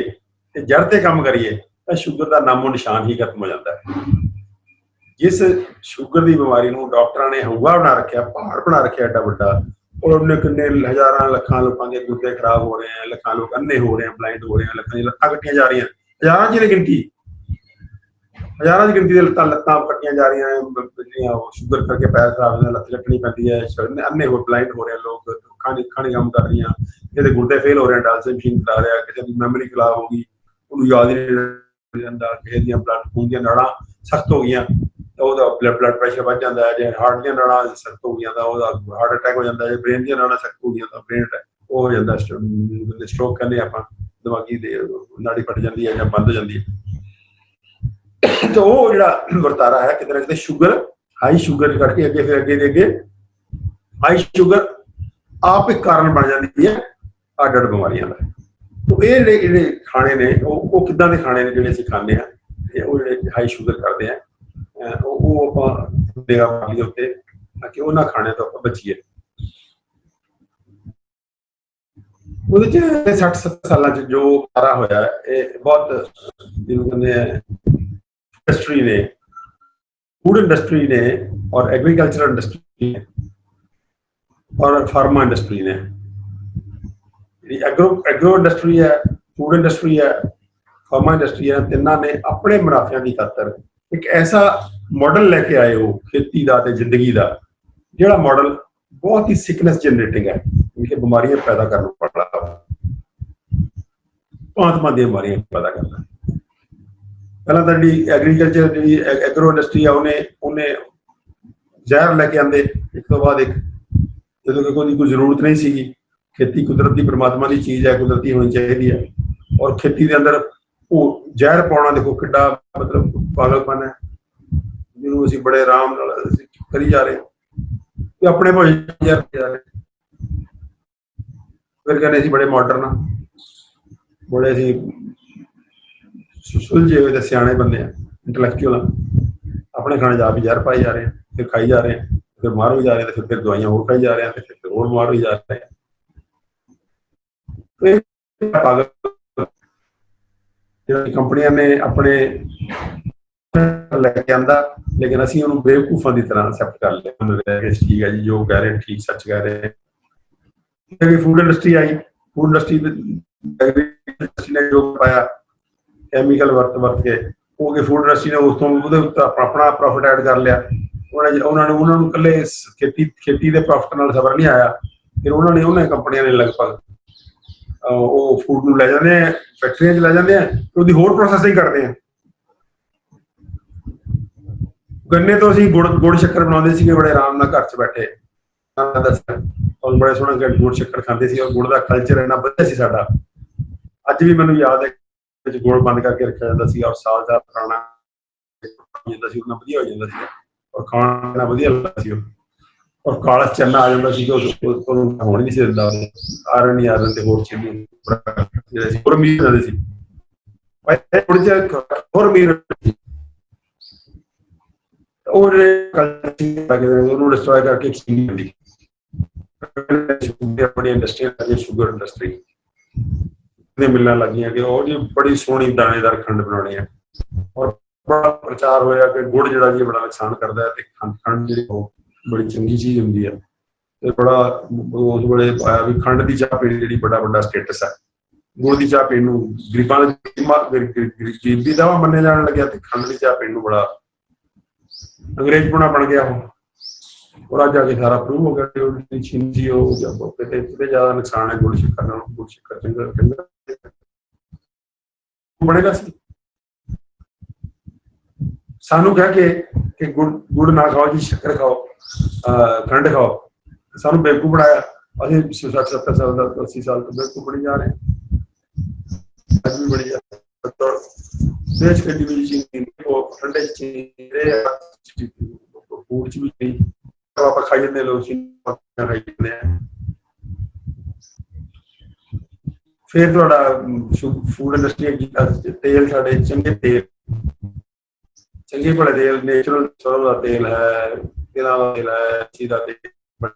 ਤੇ ਜੜ ਤੇ ਕੰਮ ਕਰੀਏ ਤਾਂ ਸ਼ੂਗਰ ਦਾ ਨਾਮੋ ਨਿਸ਼ਾਨ ਹੀ ਖਤਮ ਹੋ ਜਾਂਦਾ ਹੈ। ਜਿਸ ਸ਼ੂਗਰ ਦੀ ਬਿਮਾਰੀ ਨੂੰ ਡਾਕਟਰਾਂ ਨੇ ਹਊਆ ਬਣਾ ਰੱਖਿਆ, ਪਹਾੜ ਬਣਾ ਰੱਖਿਆ ਐਡਾ ਵੱਡਾ, ਔਰ ਉਹਨੇ ਕਿੰਨੇ ਹਜ਼ਾਰਾਂ ਲੱਖਾਂ ਲੋਕਾਂ ਦੇ ਗੁਰਦੇ ਖਰਾਬ ਹੋ ਰਹੇ ਆ, ਲੱਖਾਂ ਲੋਕ ਅੰਨੇ ਹੋ ਰਹੇ ਆ, ਬਲਾਈਂਡ ਹੋ ਰਹੇ ਆ, ਲੱਖਾਂ ਦੀਆਂ ਲੱਤਾਂ ਕੱਟੀਆਂ ਜਾ ਰਹੀਆਂ, ਹਜ਼ਾਰਾਂ ਦੀ ਗਿਣਤੀ ਦੇ ਲੱਤਾਂ ਕੱਟੀਆਂ ਜਾ ਰਹੀਆਂ, ਜਿਹੜੀਆਂ ਸ਼ੂਗਰ ਕਰਕੇ ਪੈਰ ਖਰਾਬ ਹੋ ਜਾਂਦੇ, ਲੱਤ ਕੱਟਣੀ ਪੈਂਦੀ ਹੈ, ਅੰਨੇ ਹੋ ਬਲਾਈਂਡ ਹੋ ਰਹੇ ਲੋਕ, ਅੱਖਾਂ ਨਹੀਂ ਕੰਮ ਕਰ ਰਹੀਆਂ, ਕਿਸੇ ਦੇ ਗੁਰਦੇ ਫੇਲ ਹੋ ਰਹੇ, ਡਾਇਲਸਿਸ ਮਸ਼ੀਨ ਕਰਾ ਰਿਹਾ, ਕਿਸੇ ਦੀ ਮੈਮਰੀ ਖਰਾਬ ਹੋ ਗਈ, ਉਹਨੂੰ ਯਾਦ ਹੀ ਨਹੀਂ ਰਹਿੰਦਾ, ਕਿਸੇ ਦੀਆਂ ਖੂਨ ਦੀਆਂ ਨਾੜਾਂ ਸਖਤ ਹੋ ਗਈਆਂ ਤਾਂ ਉਹਦਾ ਬਲੱਡ ਪ੍ਰੈਸ਼ਰ ਵੱਧ ਜਾਂਦਾ ਹੈ, ਜੇ ਹਾਰਟ ਦੀਆਂ ਨਾੜਾਂ ਸਖਤ ਹੋ ਗਈਆਂ ਤਾਂ ਉਹਦਾ ਹਾਰਟ ਅਟੈਕ ਹੋ ਜਾਂਦਾ ਹੈ, ਜੇ ਬ੍ਰੇਨ ਦੀਆਂ ਨਾੜਾਂ ਸਖਤ ਹੋ ਗਈਆਂ ਤਾਂ ਬ੍ਰੇਨ ਅਟੈਕ ਉਹ ਹੋ ਜਾਂਦਾ, ਸਟ੍ਰੋਕ ਕਹਿੰਦੇ ਆਪਾਂ, ਦਿਮਾਗੀ ਦੇ ਨਾੜੀ ਫਟ ਜਾਂਦੀ ਹੈ ਜਾਂ ਬੰਦ ਹੋ ਜਾਂਦੀ ਹੈ। ਤਾਂ ਉਹ ਜਿਹੜਾ ਵਰਤਾਰਾ ਹੈ ਕਿਤੇ ਨਾ ਕਿਤੇ ਸ਼ੂਗਰ, ਹਾਈ ਸ਼ੂਗਰ ਕਰਕੇ ਅੱਗੇ ਫਿਰ ਅੱਗੇ ਹਾਈ ਸ਼ੂਗਰ ਆਪ ਇੱਕ ਕਾਰਨ ਬਣ ਜਾਂਦੀ ਹੈ ਅੱਡ ਬਿਮਾਰੀਆਂ ਦਾ। तो ये ਜਿਹੜੇ ਖਾਣੇ ਨੇ ਉਹ ਕਿੱਦਾਂ ਦੇ ਖਾਣੇ ਨੇ ਜਿਹੜੇ ਅਸੀਂ ਖਾਂਦੇ ਆ, ਤੇ ਉਹ ਜਿਹੜੇ ਹਾਈ ਸ਼ੂਗਰ ਕਰਦੇ ਆ ਉਹ ਆਪਾਂ ਨਿਗਾਹ ਮਾਰੀਏ ਉੱਤੇ ਤਾਂ ਕਿ ਉਹਨਾਂ ਖਾਣੇ ਤੋਂ ਆਪਾਂ ਬਚੀਏ। ਉਹਦੇ ਚ 60-70 ਸਾਲਾਂ ਚ ਜੋ ਸਾਰਾ ਹੋਇਆ ਇਹ ਬਹੁਤ ਜਿਹਨੂੰ ਕਹਿੰਦੇ ਆ इंडस्ट्री ने, फूड इंडस्ट्री ने और एग्रीकल्चरल इंडस्ट्री ने और फार्मा इंडस्ट्री ने ਐਗਰੋ ਇੰਡਸਟਰੀ है, फूड इंडस्ट्री है, फार्मा इंडस्ट्री है, तिन्हां ने अपने मुनाफिਆਂ ਦੀ खातर एक ऐसा मॉडल लेके आए हो खेती ਦਾ ਤੇ ਜ਼ਿੰਦਗੀ ਦਾ, ਜਿਹੜਾ मॉडल बहुत ही सिकनेस जनरेटिंग है, इनके बीमारियां पैदा करने वाला, भांत दी बीमारियां पैदा करना। पहला तो जी एग्रीकल्चर जी एग्रो इंडस्ट्री है, उन्हें जहर लेके आंदे एक तो बाद एक, जो कोई जरूरत नहीं सी। खेती कुदरती परमात्मा की चीज़ है, कुदरती होनी चाहिए है, और खेती के अंदर वो जहर पाना देखो किड्डा मतलब पागलपन है, जिन्होंने असीं बड़े आराम नाल करी जा रहे हैं, अपने भाई जहर जा रहे, फिर कहने असीं बड़े मॉडर्न हाँ, बड़े असीं सुलझे हुए तो सियाने बंदे हैं, इंटलैक्चुअल हाँ, अपने खाने जा भी जहर पाई जा रहे हैं, फिर खाई जा रहे हैं, फिर मार भी जा रहे हैं, फिर दवाइयां और खाई जा रहे हैं, फिर और मार भी जा रहे हैं। कंपनियां ने अपने लेके आंदा, लेकिन असीं उन्होंने बेवकूफां की तरह एक्सेप्ट कर लिया, ठीक है जी जो कह रहे हैं ठीक सच कह रहे हैं। Food industry I, food industry ने जो पाया कैमिकल वर्त के वो फूड इंडस्ट्री ने उस अपना प्रॉफिट ऐड कर लिया, उन्होंने कल्ले खेती के प्रॉफिट नाल सबर नहीं आया, फिर उन्होंने कंपनियां ने लगभग वो फूड नूं लै जांदे हैं, फैक्ट्रियां च लै जांदे हैं, उसकी होर प्रोसैसिंग करते हैं। गन्ने तो असीं गुड़ शक्कर बनाउंदे सीगे बड़े आराम नाल घर च बैठे, और बड़े सोहणे गुड़ शक्कर खांदे सी, और गुड़ दा कल्चर इन्ना वधिया सी साडा। अज भी मैनूं याद है गुड़ बंद करके रखिया जांदा सी, और साल साल पुराना जिंदा सी उन्ना वधिया हो जांदा सी, और खाना वधिया लगदा सी। और काला चन्ना आ जाता सी, होण नहीं सी दिंदा, आयरन नहीं आयरन ते होर चीज़ जिहड़े सी होर अमीर रहंदे सी, थोड़ी जिहा होर अमीर और उन्होंने डिस्ट्रॉय करके बड़ी इंडस्ट्री शुगर इंडस्ट्री मिलने लगी कि और जी बड़ी सोहनी दानेदार खंड बनानी है, और बड़ा प्रचार होया कि गुड़ जिहड़ा जी बड़ा नुकसान करता है, खंड जी बड़ी चंगी चीज़ होंदी है, बड़ा उस वेले आया भी खंड की चाह पीने जी बड़ा बड़ा स्टेटस है, गुड़ की चाह पीने गरीब की दावा मन्ने जाने लगे, खंड की चाह पीने बड़ा अंग्रेजपुना बन गया हो, और अज आके सारा प्रूव हो गया चीनी ज्यादा नुकसान है गुड़ शक्कर चंगा बनेगा। सानू कह के गुड़ ना खाओ जी शक्कर खाओ खंड खाओ, सानू बेवकूफ बनाया, असीं 60-70 साल 80 साल तो बेवकूफ बनी जा रहे हैं, अज भी बनी जा देश कड्डी भी चीनी ठंडे फूड च भी आप खाई जाते लोग खाई जाते हैं। फिर थोड़ा फूड इंडस्ट्री तेल साढ़े चंगे तेल चंगे भले तेल नेचुरल सरों का तेल है, तिलों का तेल है, सीधा तेल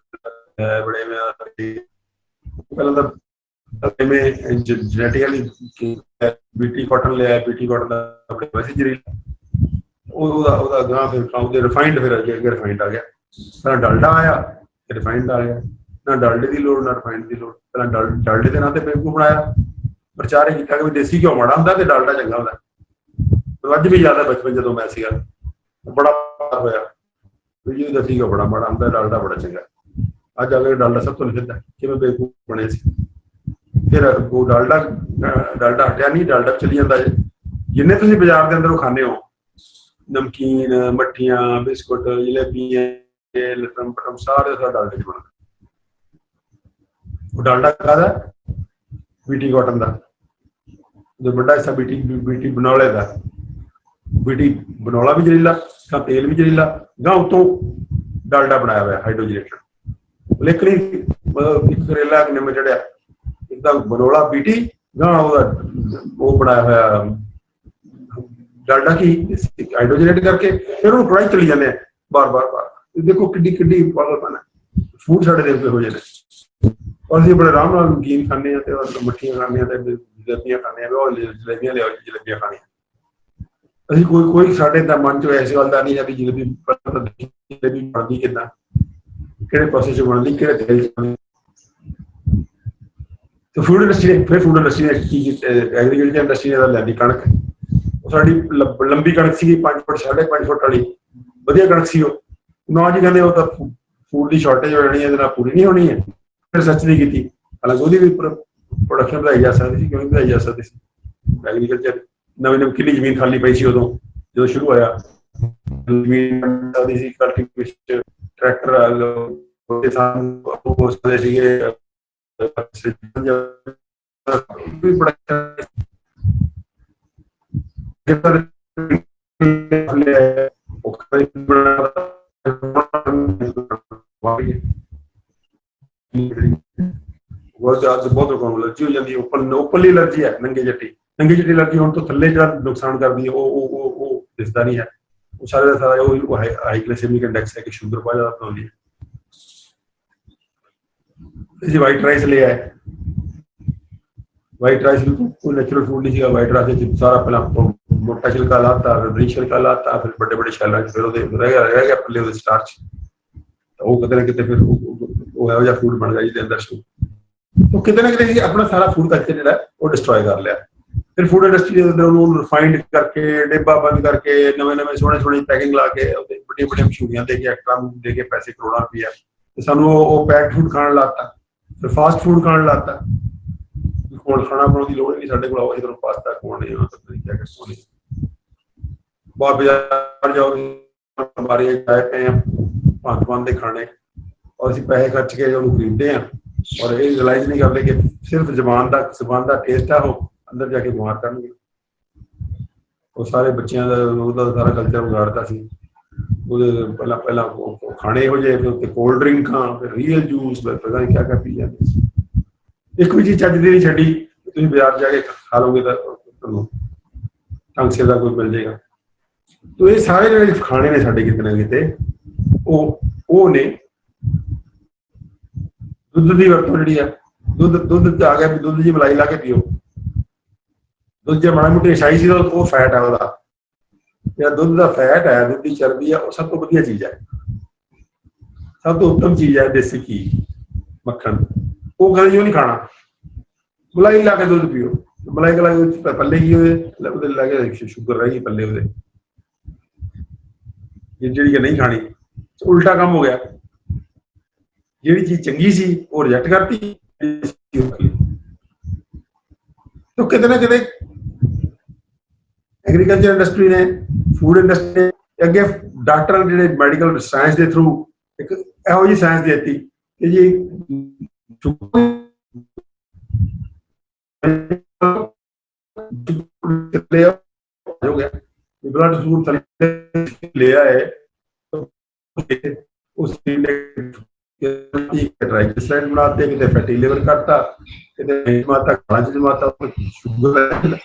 है, बड़े में पहले तो जेनेटिकली बीटी कॉटन लिया, बीटी कॉटन का वैसे जरीला गां, फिर रिफाइंड, फिर रिफाइंड आ गया, पहला डालडा आया रिफाइंड आ गया, ना डालडे की लोड़ ना रिफाइंड की लोड़, पहला डालडे के नाम से बेवकूफ बनाया, प्रचार किया कि देसी घ्यो माड़ा होंदा ते डालडा चंगा होंदा। अज भी याद है बचपन जो मैं सीगा बड़ा होया जी देसी घ्यो बड़ा माड़ा होंदा, डालडा बड़ा चंगा, अज आके डालडा सब तो लिखता कि मैं बेवकूफ बने सी। फिर वो डालडा हटिया नहीं, डालडा चली जाता है, जिन्हें तुम बाजार के अंदर खाने हो नमकीन मठियां बिस्कुट जलेबियां सारे डालडे च बनते। डालडा काहदा बीटी कॉटन का, बड़ा हिस्सा बीटी बनौले का, बीटी बनौला भी जहरीला, तेल भी जहरीला, गां उतों डालडा बनाया हुआ हाइड्रोजनेटेड, लेकिन मतलब एक करेला निम चढ़िया एकदम बनौला बीटी, गां वो बनाया हुआ डालडा की हाइड्रोजनेट करके, फिर उन्होंने कढ़ाई चली जाते हैं बार बार बार। देखो किड्डी किड्डी पागलपन है, फूड साढ़े दिल पे हो जाए, और असं बड़े आराम नाल नमकीन खाने, मठियां खाने, जलेबियां खाने, जलेबियां लिया जलेबियां खाने, असीं कोई साढ़े मन च इस गल का नहीं है कि जलेबी बनती किदां, किहड़े पासे च बनदी, किहड़े तेल च बनदी, ਤੇ ਫੂਡ ਇੰਡਸਟਰੀ ਨੇ ਫਿਰ ਫੂਡ ਇੰਡਸਟਰੀ ਨੇ ਕੀ ਐਗਰੀਕਲਚਰ ਇੰਡਸਟਰੀ ਨੇ ਲੈਂਦੀ ਕਣਕ। ਉਹ ਸਾਡੀ ਲੰਬੀ ਕਣਕ ਸੀਗੀ 5 ਫੁੱਟ 5.5 ਫੁੱਟ ਵਾਲੀ, ਵਧੀਆ ਕਣਕ ਸੀ ਉਹ। ਨਾ ਜੀ ਕਹਿੰਦੇ ਉਹ ਤਾਂ ਫੂਡ ਦੀ ਸ਼ਾਰਟੇਜ ਹੋ ਜਾਣੀ ਹੈ, ਇਹਦੇ ਨਾਲ ਪੂਰੀ ਨਹੀਂ ਹੋਣੀ ਹੈ। ਫਿਰ ਰਿਸਰਚ ਨਹੀਂ ਕੀਤੀ, ਹਾਲਾਂਕਿ ਉਹਦੀ ਵੀ ਪ੍ਰੋਡਕਸ਼ਨ ਵਧਾਈ ਜਾ ਸਕਦੀ ਸੀ, ਕਿਉਂ ਨਹੀਂ ਵਧਾਈ ਜਾ ਸਕਦੀ ਸੀ। ਐਗਰੀਕਲਚਰ ਨਵੀਂ ਨਵੀਂ ਕਿੰਨੀ ਜ਼ਮੀਨ ਖਾਲੀ ਪਈ ਸੀ ਉਦੋਂ ਜਦੋਂ ਸ਼ੁਰੂ ਹੋਇਆ। ਜ਼ਮੀਨ ਸਕਦੀ ਸੀ, ਕਲਟੀਵੇਸ਼ਨ ਟਰੈਕਟਰ ਸਾਨੂੰ ਸੀਗੇ ਬਹੁਤ ਲੋਕਾਂ ਨੂੰ ਐਲਰਜੀ ਹੋ ਜਾਂਦੀ ਹੈ। ਓਪਨਲੀ ਐਲਰਜੀ ਹੈ ਨੰਗੇ ਜੱਟੀ ਐਲਰਜੀ ਹੋਣ ਤੋਂ ਥੱਲੇ ਜਿਹੜਾ ਨੁਕਸਾਨ ਕਰਦੀ ਹੈ ਉਹ ਦਿਸਦਾ ਨਹੀਂ ਹੈ। ਉਹ ਸਾਰਾ ਦਾ ਸਾਰਾ ਉਹ ਹਾਈ ਗਲਾਈਸੈਮਿਕ ਇੰਡੈਕਸ ਹੈ ਕਿ ਸ਼ੂਗਰ ਬਹੁਤ ਜ਼ਿਆਦਾ ਬਣਾਉਂਦੀ ਹੈ। ਜੀ ਵਾਈਟ ਰਾਈਸ ਲਿਆ ਹੈ, ਵਾਈਟ ਰਾਈਸ ਕੋਈ ਨੈਚੁਰਲ ਫੂਡ नहीं ਸੀਗਾ। ਵਾਈਟ ਰਾਈਸ ਵਿੱਚ ਸਾਰਾ ਪਹਿਲਾਂ ਮੋਟਾ ਛਿਲਕਾ ਲਾਤਾ, ਫਿਰ ਬਰੀਕ ਛਿਲਕਾ ਲਾਤਾ, ਫਿਰ ਵੱਡੇ ਵੱਡੇ ਸ਼ੈਲਾਂ 'ਚ ਫਿਰ ਉਹਦੇ ਰਹਿ ਗਿਆ ਪੱਲੇ ਉਹਦੇ ਸਟਾਰਚ। ਉਹ ਕਿਤੇ ਨਾ ਕਿਤੇ ਫਿਰ ਉਹ ਇਹੋ ਜਿਹਾ ਫੂਡ ਬਣ ਗਿਆ ਜਿਹਦੇ ਅੰਦਰ ਉਹ ਕਿਤੇ ਨਾ ਕਿਤੇ ਆਪਣਾ ਸਾਰਾ ਫੂਡ ਕਲਚਰ ਜਿਹੜਾ ਉਹ ਡਿਸਟਰੋਏ ਕਰ ਲਿਆ। ਫਿਰ ਫੂਡ ਇੰਡਸਟਰੀ ਦੇ ਅੰਦਰ ਉਹਨੂੰ ਰਿਫਾਈਨਡ ਕਰਕੇ, ਡਿੱਬਾ ਬੰਦ ਕਰਕੇ, ਨਵੇਂ ਸੋਹਣੇ ਪੈਕਿੰਗ ਲਾ ਕੇ, ਉਹਦੇ ਵੱਡੀਆਂ ਮਸ਼ਹੂਰੀਆਂ ਦੇ ਕੇ, ਐਕਟਰਾਂ ਨੂੰ ਦੇ ਕੇ ਪੈਸੇ ਕਰੋੜਾਂ ਰੁਪਈਆ, ਤੇ ਸਾਨੂੰ ਉਹ ਪੈਕਡ ਫੂਡ ਖਾਣ ਲਾਤਾ, ਫਿਰ ਫਾਸਟ ਫੂਡ ਖਾਣ ਲਾਤਾ। ਹੁਣ ਖਾਣਾ ਬਣਾਉਣ ਦੀ ਲੋੜ ਹੀ ਨਹੀਂ ਸਾਡੇ ਕੋਲ, ਆਓ ਅਸੀਂ ਤੁਹਾਨੂੰ ਪਾਸਤਾ ਖਵਾਉਣੇ ਆ, ਖਵਾਉਣੇ ਬਾਹਰ ਬਾਜ਼ਾਰ ਜਾਓ, ਹਮਾਰੇ ਆਏ ਪਏ ਆ ਭਾਂਤ ਦੇ ਖਾਣੇ, ਔਰ ਅਸੀਂ ਪੈਸੇ ਖਰਚ ਕੇ ਉਹਨੂੰ ਖਰੀਦਦੇ ਹਾਂ ਔਰ ਇਹ ਰਿਅਲਾਈਜ਼ ਨਹੀਂ ਕਰਦੇ ਕਿ ਸਿਰਫ ਜ਼ੁਬਾਨ ਦਾ ਟੇਸਟ ਆ, ਉਹ ਅੰਦਰ ਜਾ ਕੇ ਬਿਮਾਰ ਕਰਨਗੇ। ਉਹ ਸਾਰੇ ਬੱਚਿਆਂ ਦਾ ਉਹਦਾ ਸਾਰਾ ਕਲਚਰ ਵਿਗਾੜਤਾ ਸੀ। ਉਹਦੇ ਪਹਿਲਾਂ ਖਾਣੇ ਇਹੋ ਜਿਹੇ, ਫਿਰ ਉੱਤੇ ਕੋਲਡ ਡਰਿੰਕਾਂ, ਫਿਰ ਰੀਅਲ ਜੂਸ, ਪਤਾ ਨਹੀਂ ਕਿਆ ਪੀ ਜਾਂਦੇ। ਇੱਕ ਵੀ ਚੀਜ਼ ਚੱਜ ਦੀ ਨਹੀਂ ਛੱਡੀ, ਤੁਸੀਂ ਬਾਜ਼ਾਰ ਜਾ ਕੇ ਖਾ ਲਓਗੇ ਤਾਂ ਤੁਹਾਨੂੰ ਢੰਗ ਸਿਰ ਦਾ ਕੋਈ ਮਿਲ ਜਾਏਗਾ। ਤੋ ਇਹ ਸਾਰੇ ਜਿਹੜੇ ਖਾਣੇ ਨੇ ਸਾਡੇ ਕਿਤੇ ਨਾ ਕਿਤੇ ਉਹ ਨੇ ਦੁੱਧ ਦੀ ਵਰਤੋਂ ਜਿਹੜੀ ਆ, ਦੁੱਧ ਆ ਗਿਆ ਵੀ ਦੁੱਧ ਦੀ ਮਲਾਈ ਲਾ ਕੇ ਪੀਓ। ਦੁੱਧ ਜੇ ਮਾੜਾ ਮੋਟੀ ਸ਼ਾਹੀ ਸੀ ਉਹ ਫੈਟ ਹੈ, ਉਹਦਾ ਜਿਹੜਾ ਦੁੱਧ ਦਾ ਫੈਟ ਹੈ, ਦੁੱਧ ਦੀ ਚਰਬੀ ਆ, ਉਹ ਸਭ ਤੋਂ ਵਧੀਆ ਚੀਜ਼ ਹੈ, ਸਭ ਤੋਂ ਉੱਤਮ ਚੀਜ਼ ਹੈ। ਦੇਸੀ ਘੀ, ਮੱਖਣ, ਉਹ ਕਦੇ ਨਹੀਂ ਖਾਣਾ। ਮਲਾਈ ਲਾ ਕੇ ਦੁੱਧ ਪੀਓ। ਮਲਾਈ ਕਲਾ ਪੱਲੇ ਕੀ ਉਹਦੇ ਲਾ ਕੇ ਸ਼ੂਗਰ ਰਹਿ ਗਈ ਪੱਲੇ ਉਹਦੇ, ਜਿਹੜੀ ਕਿ ਨਹੀਂ ਖਾਣੀ। ਉਲਟਾ ਕੰਮ ਹੋ ਗਿਆ, ਜਿਹੜੀ ਚੀਜ਼ ਚੰਗੀ ਸੀ ਉਹ ਰਿਜੈਕਟ ਕਰਤੀ। ਤਾਂ ਕਿਤੇ ਨਾ ਕਿਤੇ ਐਗਰੀਕਲਚਰ ਇੰਡਸਟਰੀ ਨੇ, ਫੂਡ ਇੰਡਸਟਰੀ ਨੇ ਅੱਗੇ ਡਾਕਟਰ ਜਿਹੜੇ ਮੈਡੀਕਲ ਸਾਇੰਸ ਦੇ ਥਰੂ ਇੱਕ ਇਹੋ ਜਿਹੀ ਸਾਇੰਸ ਦੇ ਦਿੱਤੀ ਕਿ ਜੀ ਹੋ ਗਿਆ ਬਲੱਡ ਸੂਰ ਲਿਆ ਹੈ, ਉਸ ਟ੍ਰਾਈਗਲਿਸਰਾਈਡ ਬਣਾਤੇ, ਕਿਤੇ ਫੈਟੀ ਲਿਵਰ ਕਰਤਾ, ਕਿਤੇ ਮਾਤਾ ਖਾਣਾ ਚ ਜਮਾਤਾ, ਸ਼ੂਗਰ।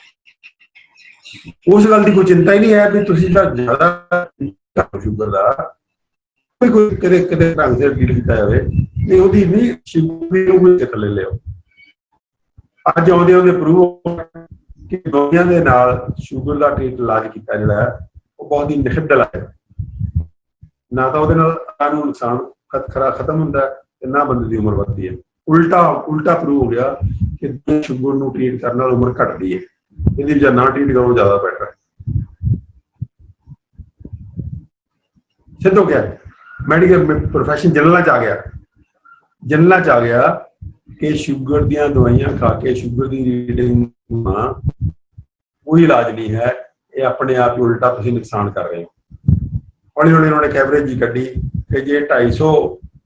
ਉਸ ਗੱਲ ਦੀ ਕੋਈ ਚਿੰਤਾ ਹੀ ਨਹੀਂ ਹੈ ਵੀ ਤੁਸੀਂ ਤਾਂ ਜ਼ਿਆਦਾ ਸ਼ੂਗਰ ਦਾ ਕੋਈ ਕਿਤੇ ਢੰਗ ਸਿਰ ਡੀਲ ਕੀਤਾ ਜਾਵੇ, ਨਹੀਂ ਉਹਦੀ ਨਹੀਂ ਸ਼ੂਗਰ ਥੱਲੇ ਲਿਓ। ਅੱਜ ਆਉਂਦੇ ਪ੍ਰੂਵ ਕਿ ਦਵਾਈਆਂ ਦੇ ਨਾਲ ਸ਼ੂਗਰ ਦਾ ਇਲਾਜ ਕੀਤਾ ਜਿਹੜਾ ਹੈ ਉਹ ਬਹੁਤ ਹੀ ਨਿਖਿੱਧਲ ਹੈ। ਨਾ ਤਾਂ ਉਹਦੇ ਨਾਲ ਨੂੰ ਨੁਕਸਾਨ ਖਤਮ ਹੁੰਦਾ ਤੇ ਨਾ ਬੰਦੇ ਦੀ ਉਮਰ ਵੱਧਦੀ ਹੈ। ਉਲਟਾ ਪ੍ਰੂਵ ਹੋ ਗਿਆ ਕਿ ਸ਼ੂਗਰ ਨੂੰ ਟ੍ਰੀਟ ਕਰਨ ਨਾਲ ਉਮਰ ਘਟਦੀ ਹੈ। ਇਹਦੀ ਵਜ੍ਹਾ ਨਾ ਟ੍ਰੀਟ ਕਰੋ ਜ਼ਿਆਦਾ ਬੈਟਰ ਹੈ। ਸਿੱਧ ਹੋ ਗਿਆ, ਮੈਡੀਕਲ ਪ੍ਰੋਫੈਸ਼ਨ ਜਨਰਲਾਂ ਚ ਆ ਗਿਆ ਕਿ ਸ਼ੂਗਰ ਦੀਆਂ ਦਵਾਈਆਂ ਖਾ ਕੇ ਸ਼ੂਗਰ ਦੀ ਰੀਡਿੰਗ ਕੋਈ ਇਲਾਜ ਨਹੀਂ ਹੈ, ਇਹ ਆਪਣੇ ਆਪ ਹੀ ਉਲਟਾ ਤੁਸੀਂ ਨੁਕਸਾਨ ਕਰ ਰਹੇ ਹੋ। ਹੌਲੀ ਹੌਲੀ ਉਹਨਾਂ ਨੇ ਐਵਰੇਜ ਹੀ ਕੱਢੀ ਕਿ ਜੇ 250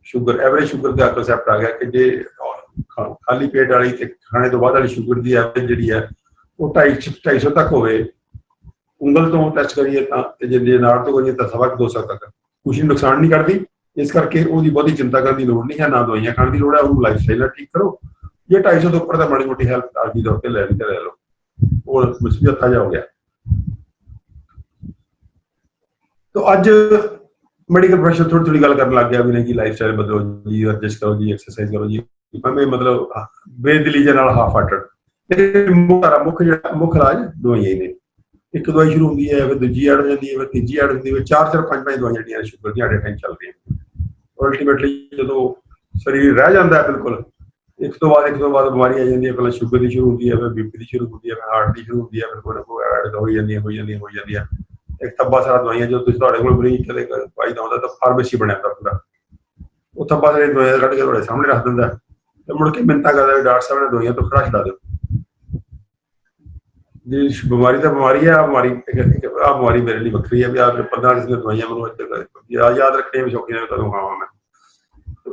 ਸ਼ੂਗਰ ਐਵਰੇਜ ਸ਼ੂਗਰ ਦਾ ਕਨਸੈਪਟ ਆ ਗਿਆ ਕਿ ਜੇ ਖਾਲੀ ਪੇਟ ਵਾਲੀ ਤੇ ਖਾਣੇ ਤੋਂ ਬਾਅਦ ਵਾਲੀ ਸ਼ੂਗਰ ਦੀ ਐਵਰੇਜ ਜਿਹੜੀ ਹੈ ਉਹ 250 ਤੱਕ ਹੋਵੇ। ਉਂਗਲ ਤੋਂ ਟੈਸਟ ਕਰੀਏ ਤਾਂ ਜੇ ਨਾੜ ਤੋਂ ਕਰੀਏ ਤਾਂ 250 ਤੱਕ ਕੁਛ ਨੁਕਸਾਨ ਨਹੀਂ ਕਰਦੀ। ਇਸ ਕਰਕੇ ਉਹਦੀ ਬਹੁਤੀ ਚਿੰਤਾ ਕਰਨ ਦੀ ਲੋੜ ਨਹੀਂ ਹੈ, ਨਾ ਦਵਾਈਆਂ ਖਾਣ ਦੀ ਲੋੜ ਹੈ। ਉਹਨੂੰ ਲਾਈਫ ਸਟਾਈਲ ਠੀਕ ਕਰੋ। ਜੇ 250 ਤੋਂ ਉੱਪਰ ਤਾਂ ਮਾੜੀ ਮੋਟੀ ਹੈਲਥ ਆਰਜੀ ਤੌਰ ਤੇ ਲੈ ਲਓ, ਉਹ ਮੁਸੀਬਤ ਜਾ ਹੋ ਗਿਆ। तो ਅੱਜ ਮੈਡੀਕਲ ਪ੍ਰੋਫੈਸ਼ਨ ਥੋੜੀ ਗੱਲ ਕਰਨ ਲੱਗ ਗਿਆ ਵੀ ਨਹੀਂ ਜੀ ਲਾਈਫ ਸਟਾਈਲ ਬਦਲੋ ਜੀ, ਐਡਜਸਟ ਕਰੋ ਜੀ, ਐਕਸਰਸਾਈਜ਼ ਕਰੋ ਜੀ, ਭਾਵੇਂ ਮਤਲਬ ਬੇਦਿਲੀ ਦੇ ਨਾਲ ਹਾਫ ਹਾਰਟਡ। ਮੁੱਖ ਇਲਾਜ ਦਵਾਈਆਂ ਹੀ ਨੇ। ਇੱਕ ਦਵਾਈ ਸ਼ੁਰੂ ਹੁੰਦੀ ਹੈ, ਫਿਰ ਦੂਜੀ ਐਡ ਹੋ ਜਾਂਦੀ ਹੈ, ਫਿਰ ਤੀਜੀ ਐਡ ਹੁੰਦੀ ਹੈ, 4 5 ਦਵਾਈਆਂ ਜਿਹੜੀਆਂ ਸ਼ੂਗਰ ਦੀਆਂ ਟਾਈਮ ਚੱਲ ਰਹੀਆਂ। ਅਲਟੀਮੇਟਲੀ ਜਦੋਂ ਸਰੀਰ ਰਹਿ ਜਾਂਦਾ ਬਿਲਕੁਲ ਇੱਕ ਤੋਂ ਬਾਅਦ ਬਿਮਾਰੀ ਆ ਜਾਂਦੀ ਹੈ। ਪਹਿਲਾਂ ਸ਼ੂਗਰ ਦੀ ਸ਼ੁਰੂ ਹੁੰਦੀ ਹੈ, ਫਿਰ ਬੀਪੀ ਦੀ ਸ਼ੁਰੂ ਹੁੰਦੀ ਹੈ, ਫਿਰ ਹਾਰਟ ਦੀ ਸ਼ੁਰੂ ਹੁੰਦੀ ਹੈ, ਫਿਰ ਕੋਈ ਨਾ ਕੋਈ ਐਡ ਹੋਈ ਜਾਂਦੀ ਹੈ। ਇੱਕ ਥੱਬਾ ਸਾਰਾ ਦਵਾਈਆਂ, ਜਦੋਂ ਤੁਸੀਂ ਤੁਹਾਡੇ ਕੋਲ ਮਰੀਜ਼ ਕਦੇ ਪਾਈ ਦਾ ਹੁੰਦਾ ਤਾਂ ਫਾਰਮੇਸੀ ਬਣਿਆ ਹੁੰਦਾ ਪੂਰਾ, ਉਹ ਥੱਬਾ ਸਾਰੀ ਦਵਾਈਆਂ ਕੱਢ ਕੇ ਤੁਹਾਡੇ ਸਾਹਮਣੇ ਰੱਖ ਦਿੰਦਾ ਤੇ ਮੁੜ ਕੇ ਮਿੰਨਤਾਂ ਕਰਦਾ ਵੀ ਡਾਕਟਰ ਸਾਹਿਬ ਨੇ ਦਵਾਈਆਂ ਤੋਂ ਖੜਾ ਛਡਾ ਦਿਓ। ਜੀ ਬਿਮਾਰੀ ਤਾਂ ਬਿਮਾਰੀ ਹੈ, ਆਹ ਬਿਮਾਰੀ ਮੇਰੇ ਲਈ ਵੱਖਰੀ ਹੈ ਵੀ ਆਹ 15 ਕਿਸਮ ਦੀਆਂ ਦਵਾਈਆਂ ਮੈਨੂੰ ਯਾਦ ਰੱਖਣੀਆਂ ਵੀ ਸੌਖੀਆਂ ਨੇ ਕਦੋਂ ਖਾਵਾਂ ਮੈਂ।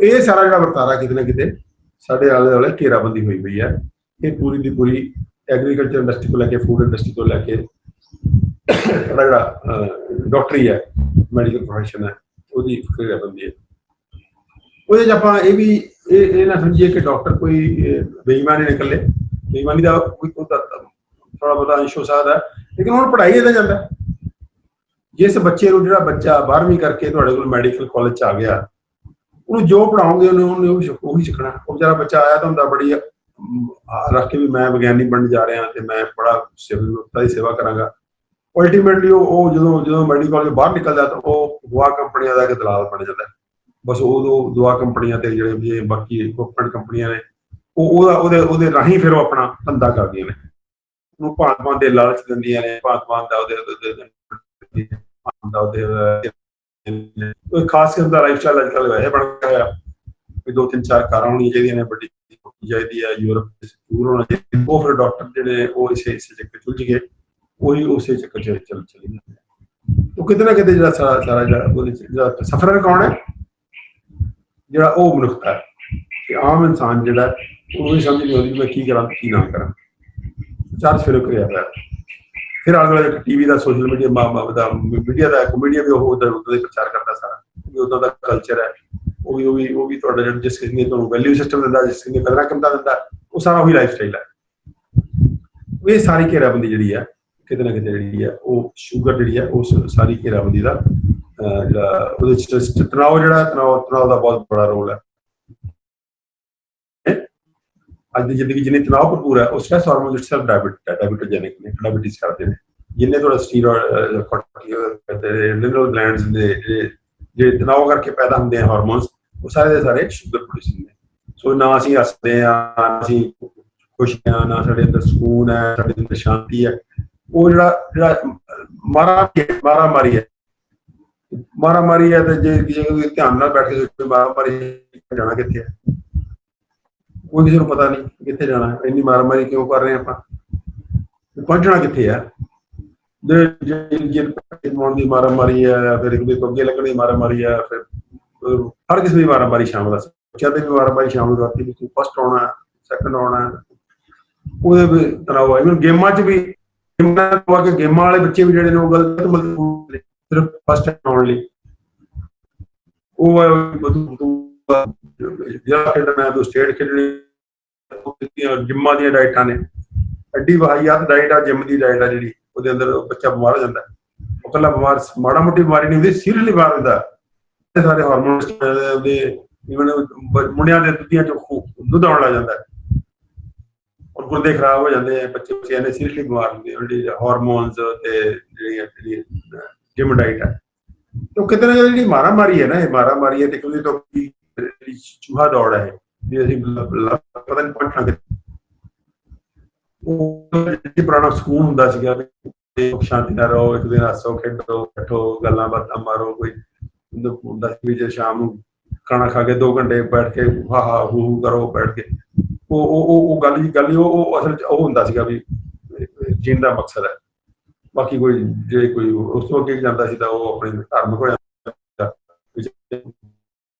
ਇਹ ਸਾਰਾ ਜਿਹੜਾ ਵਰਤਾਰਾ ਕਿਤੇ ਨਾ ਕਿਤੇ ਸਾਡੇ ਆਲੇ ਦੁਆਲੇ ਘੇਰਾਬੰਦੀ ਹੋਈ ਪਈ ਹੈ। ਇਹ ਪੂਰੀ ਦੀ ਪੂਰੀ ਐਗਰੀਕਲਚਰ ਇੰਡਸਟਰੀ ਤੋਂ ਲੈ ਕੇ ਫੂਡ ਇੰਡਸਟਰੀ ਤੋਂ ਲੈ ਕੇ ਸਾਡਾ ਜਿਹੜਾ ਡਾਕਟਰੀ ਹੈ, ਮੈਡੀਕਲ ਪ੍ਰੋਫੈਸ਼ਨ ਹੈ, ਉਹਦੀ ਘੇਰਾਬੰਦੀ ਹੈ। ਉਹਦੇ 'ਚ ਆਪਾਂ ਇਹ ਨਾ ਸਮਝੀਏ ਕਿ ਡਾਕਟਰ ਕੋਈ ਬੇਈਮਾਨੀ ਨਿਕਲੇ, ਬੇਈਮਾਨੀ ਦਾ ਕੋਈ ਥੋੜਾ ਬਹੁਤਾ ਅੰਸ਼ ਹੋ ਸਕਦਾ, ਲੇਕਿਨ ਹੁਣ ਪੜ੍ਹਾਈ ਇਹਦਾ ਜਾਂਦਾ। ਜਿਸ ਬੱਚੇ ਨੂੰ, ਜਿਹੜਾ ਬੱਚਾ 12ਵੀਂ ਕਰਕੇ ਤੁਹਾਡੇ ਕੋਲ ਮੈਡੀਕਲ ਕਾਲਜ 'ਚ ਆ ਗਿਆ, ਉਹਨੂੰ ਜੋ ਪੜ੍ਹਾਓਗੇ ਉਹਨੇ ਉਹੀ ਸਿੱਖਣਾ। ਉਹ ਵਿਚਾਰਾ ਬੱਚਾ ਆਇਆ ਤਾਂ ਹੁੰਦਾ ਬੜੀ ਰੱਖ ਕੇ ਵੀ ਮੈਂ ਵਿਗਿਆਨੀ ਬਣਨ ਜਾ ਰਿਹਾ ਤੇ ਮੈਂ ਬੜਾ ਸਿਵਲ ਮਨੁੱਖਤਾ ਦੀ ਸੇਵਾ ਕਰਾਂਗਾ। ਅਲਟੀਮੇਟਲੀ ਉਹ ਜਦੋਂ ਮੈਡੀਕਲ ਕਾਲਜ ਬਾਹਰ ਨਿਕਲਦਾ ਤਾਂ ਉਹ ਦਵਾ ਕੰਪਨੀਆਂ ਦਾ ਇੱਕ ਦਲਾਲ ਬਣ ਜਾਂਦਾ। ਬਸ ਉਦੋਂ ਦਵਾ ਕੰਪਨੀਆਂ ਤੇ ਜਿਹੜੇ ਬਾਕੀ ਇਕਵਿਪਮੈਂਟ ਕੰਪਨੀਆਂ ਨੇ ਉਹਦੇ ਰਾਹੀਂ ਫਿਰ ਉਹ ਆਪਣਾ ਧੰਦਾ ਕਰਦੀਆਂ ਨੇ, ਉਹਨੂੰ ਭਾਂਤ ਦੇ ਲਾਲਚ ਦਿੰਦੀਆਂ ਨੇ, ਭਾਂਤ ਦਾ ਉਹਦੇ ਖਾਸ ਕਿਸਮ ਦਾ ਲਾਈਫ ਸਟਾਈਲ ਅੱਜ ਕੱਲ੍ਹ ਵੈਸੇ ਬਣ ਗਿਆ ਹੋਇਆ ਵੀ 2-3-4 ਕਾਰਾਂ ਹੋਣੀਆਂ ਚਾਹੀਦੀਆਂ ਨੇ, ਵੱਡੀ ਚਾਹੀਦੀ ਹੈ, ਯੂਰਪ ਟੂਰ ਹੋਣਾ ਚਾਹੀਦਾ। ਉਹ ਫਿਰ ਡਾਕਟਰ ਜਿਹੜੇ ਉਹ ਇਸੇ ਚੱਕਰ ਚੁਲਝ ਗਏ, ਉਹੀ ਉਸੇ ਚੱਕਰ ਚ ਚਲੀ ਜਾਂਦੇ। ਉਹ ਕਿਤੇ ਨਾ ਕਿਤੇ ਜਿਹੜਾ ਸਾਰਾ ਜਿਹੜਾ ਸਫਰ ਕੌਣ ਹੈ, ਜਿਹੜਾ ਉਹ ਮਨੁੱਖਤਾ ਹੈ। ਤੇ ਆਮ ਇਨਸਾਨ ਜਿਹੜਾ ਉਹਨੂੰ ਸਮਝ ਨਹੀਂ ਆਉਂਦੀ ਮੈਂ ਕੀ ਕਰਾਂ ਕੀ ਨਾ ਕਰਾਂ, ਚਾਰਜ ਫਿਰ ਕਰਿਆ ਪਿਆ। ਫਿਰ ਆਲੇ ਦੁਆਲੇ ਟੀਵੀ ਦਾ, ਸੋਸ਼ਲ ਮੀਡੀਆ ਦਾ, ਮੀਡੀਆ ਦਾ ਕਮੀਡੀਆ ਵੀ ਉਹ ਉਹਦਾ ਪ੍ਰਚਾਰ ਕਰਦਾ ਸਾਰਾ ਵੀ ਉੱਦਾਂ ਦਾ ਕਲਚਰ ਹੈ। ਉਹ ਵੀ ਤੁਹਾਡਾ ਜਿਹੜਾ ਜਿਸ ਕਿਸਮ ਦੀ ਤੁਹਾਨੂੰ ਵੈਲਿਊ ਸਿਸਟਮ ਦਿੰਦਾ, ਜਿਸ ਕਿਸਮ ਦੀ ਕਦਰਾਂ ਕੀਮਤਾਂ ਦਿੰਦਾ, ਉਹ ਸਾਰਾ ਉਹੀ ਲਾਈਫ ਸਟਾਈਲ ਹੈ। ਇਹ ਸਾਰੀ ਘੇਰਾਬੰਦੀ ਜਿਹੜੀ ਹੈ ਕਿਤੇ ਨਾ ਕਿਤੇ ਜਿਹੜੀ ਹੈ ਉਹ ਸ਼ੂਗਰ ਜਿਹੜੀ ਹੈ ਉਸ ਸਾਰੀ ਘੇਰਾਬੰਦੀ ਦਾ ਜਿਹੜਾ ਉਹਦੇ ਚ ਤਣਾਅ ਦਾ ਬਹੁਤ ਬੜਾ ਰੋਲ ਹੈ। ਅੱਜ ਦੀ ਜ਼ਿੰਦਗੀ ਜਿੰਨੀ ਤਣਾਅ ਭਰਪੂਰ ਹੈ, ਉਹ ਸਟ੍ਰੈਸ ਹਾਰਮੋਨ ਇਟਸੈਲਫ ਡਾਇਬੀਟੋਜੈਨਿਕ ਨੇ, ਡਾਇਬੀਟੀਜ਼ ਕਰਦੇ ਨੇ। ਜਿੰਨੇ ਤੁਹਾਡਾ ਸਟੀਰੋਇਡ ਲਿਬਰਲ ਗਲੈਂਡਸ ਦੇ ਜਿਹੜੇ ਤਣਾਅ ਕਰਕੇ ਪੈਦਾ ਹੁੰਦੇ ਆ ਹਾਰਮੋਨਸ, ਉਹ ਸਾਰੇ ਦੇ ਸਾਰੇ ਸ਼ੂਗਰ ਪ੍ਰੋਡਿਊਸਿੰਗ ਨੇ। ਸੋ ਨਾ ਅਸੀਂ ਹੱਸਦੇ ਹਾਂ, ਨਾ ਅਸੀਂ ਖੁਸ਼ ਹਾਂ, ਨਾ ਸਾਡੇ ਅੰਦਰ ਸਕੂਨ ਹੈ, ਸਾਡੇ ਅੰਦਰ ਸ਼ਾਂਤੀ ਹੈ। ਉਹ ਜਿਹੜਾ ਮਾਰਾਮਾਰੀ ਹੈ ਤੇ ਜੇ ਧਿਆਨ ਨਾਲ ਬੈਠ ਕੇ ਮਾਰਾਮਾਰੀ ਜਾਣਾ ਕਿੱਥੇ ਹੈ, ਕੋਈ ਕਿਸੇ ਨੂੰ ਪਤਾ ਨਹੀਂ ਕਿੱਥੇ ਜਾਣਾ। ਇੰਨੀ ਮਾਰਾਮਾਰੀ ਕਿਉਂ ਕਰ ਰਹੇ ਆਪਾਂ, ਪਹੁੰਚਣਾ ਕਿੱਥੇ ਆ? ਦੀ ਮਾਰਾਮਾਰੀ ਹੈ, ਜਾਂ ਫਿਰ ਇੱਕ ਦੂਜੇ ਤੋਂ ਅੱਗੇ ਲੱਗਣ ਦੀ ਮਾਰਾਮਾਰੀ ਹੈ, ਫਿਰ ਹਰ ਕਿਸੇ ਦੀ ਮਾਰਾਮਾਰੀ ਸ਼ਾਮਲ ਹੈ। ਬੱਚਿਆਂ ਦੀ ਵੀ ਮਾਰਾਮਾਰੀ ਸ਼ਾਮਲ ਕਰਤੀ ਵੀ ਤੂੰ ਫਸਟ ਆਉਣਾ, ਸੈਕੰਡ ਆਉਣਾ, ਉਹਦੇ ਵੀ ਤਣਾਅ ਹੈ। ਗੇਮਾਂ 'ਚ ਵੀ ਗੇਮਾਂ ਵਾਲੇ ਬੱਚੇ ਵੀ ਜਿਹੜੇ ਨੇ ਉਹ ਗਲਤ ਸਿਰਫ ਫਸਟ ਆਉਣ ਲਈ ਜਿਹੜਾ ਖੇਡਣਾ ਤੂੰ ਸਟੇਟ ਖੇਡਣੀ। ਜਿੰਮਾਂ ਦੀਆਂ ਡਾਈਟਾਂ ਨੇ, ਐਡੀ ਵਾਹੀਆਤ ਡਾਈਟ ਆ ਜਿੰਮ ਦੀ ਡਾਈਟ ਆ ਜਿਹੜੀ, ਉਹਦੇ ਅੰਦਰ ਬੱਚਾ ਬਿਮਾਰ ਹੋ ਜਾਂਦਾ। ਉਹ ਇਕੱਲਾ ਬਿਮਾਰ ਮਾੜਾ ਮੋਟੀ ਬਿਮਾਰੀ ਨਹੀਂ ਹੁੰਦੀ, ਸੀਰੀਅਸਲੀ ਬਿਮਾਰ ਹੁੰਦਾ। ਸਾਰੇ ਹਾਰਮੋਨ ਉਹਦੇ ਮੁੰਡਿਆਂ ਦੇ ਦੁੱਧੀਆਂ ਚੋਂ ਦੁੱਧ ਆਉਣ ਲੱਗ ਜਾਂਦਾ ਔਰ ਗੁਰਦੇ ਖਰਾਬ ਹੋ ਜਾਂਦੇ ਆ। ਬੱਚੇ ਨੇ ਸੀਰੀਅਸਲੀ ਬਿਮਾਰ ਹੁੰਦੇ ਜਿਹੜੀ ਹਾਰਮੋਨਸ ਤੇ ਜਿਹੜੀ ਜਿਮ ਡਾਈਟ ਹੈ। ਉਹ ਕਿਤੇ ਨਾ ਜਿਹੜੀ ਮਾਰਾਮਾਰੀ ਹੈ ਨਾ, ਇਹ ਮਾਰਾਮਾਰੀ ਹੈ ਤੇ ਚੂਹਾ ਦੌੜ ਹੈ ਵੀ ਅਸੀਂ ਪਤਾ ਨਹੀਂ ਪਹੁੰਚਾਂਗੇ। ਉਹ ਪੁਰਾਣਾ ਸਕੂਨ ਹੁੰਦਾ ਸੀਗਾ ਵੀ ਸ਼ਾਂਤੀ ਨਾਲ ਰਹੋ, ਇੱਕ ਦਿਨ ਹੱਸੋ ਖੇਡੋ ਬੈਠੋ ਗੱਲਾਂ ਬਾਤਾਂ ਮਾਰੋ। ਕੋਈ ਹੁੰਦਾ ਸੀ ਜੇ ਸ਼ਾਮ ਨੂੰ ਖਾਣਾ ਖਾ ਕੇ 2 ਘੰਟੇ ਬੈਠ ਕੇ ਹਾ ਹੂ ਕਰੋ ਬੈਠ ਕੇ, ਉਹ ਗੱਲ ਹੀ ਉਹ ਅਸਲ 'ਚ ਉਹ ਹੁੰਦਾ ਸੀਗਾ ਵੀ ਜੀਣ ਦਾ ਮਕਸਦ ਹੈ। ਬਾਕੀ ਕੋਈ ਜੇ ਕੋਈ ਉਸ ਤੋਂ ਅੱਗੇ ਜਾਂਦਾ ਸੀ ਤਾਂ ਉਹ ਆਪਣੇ ਧਾਰਮਿਕ ਹੋ ਜਾਂਦਾ।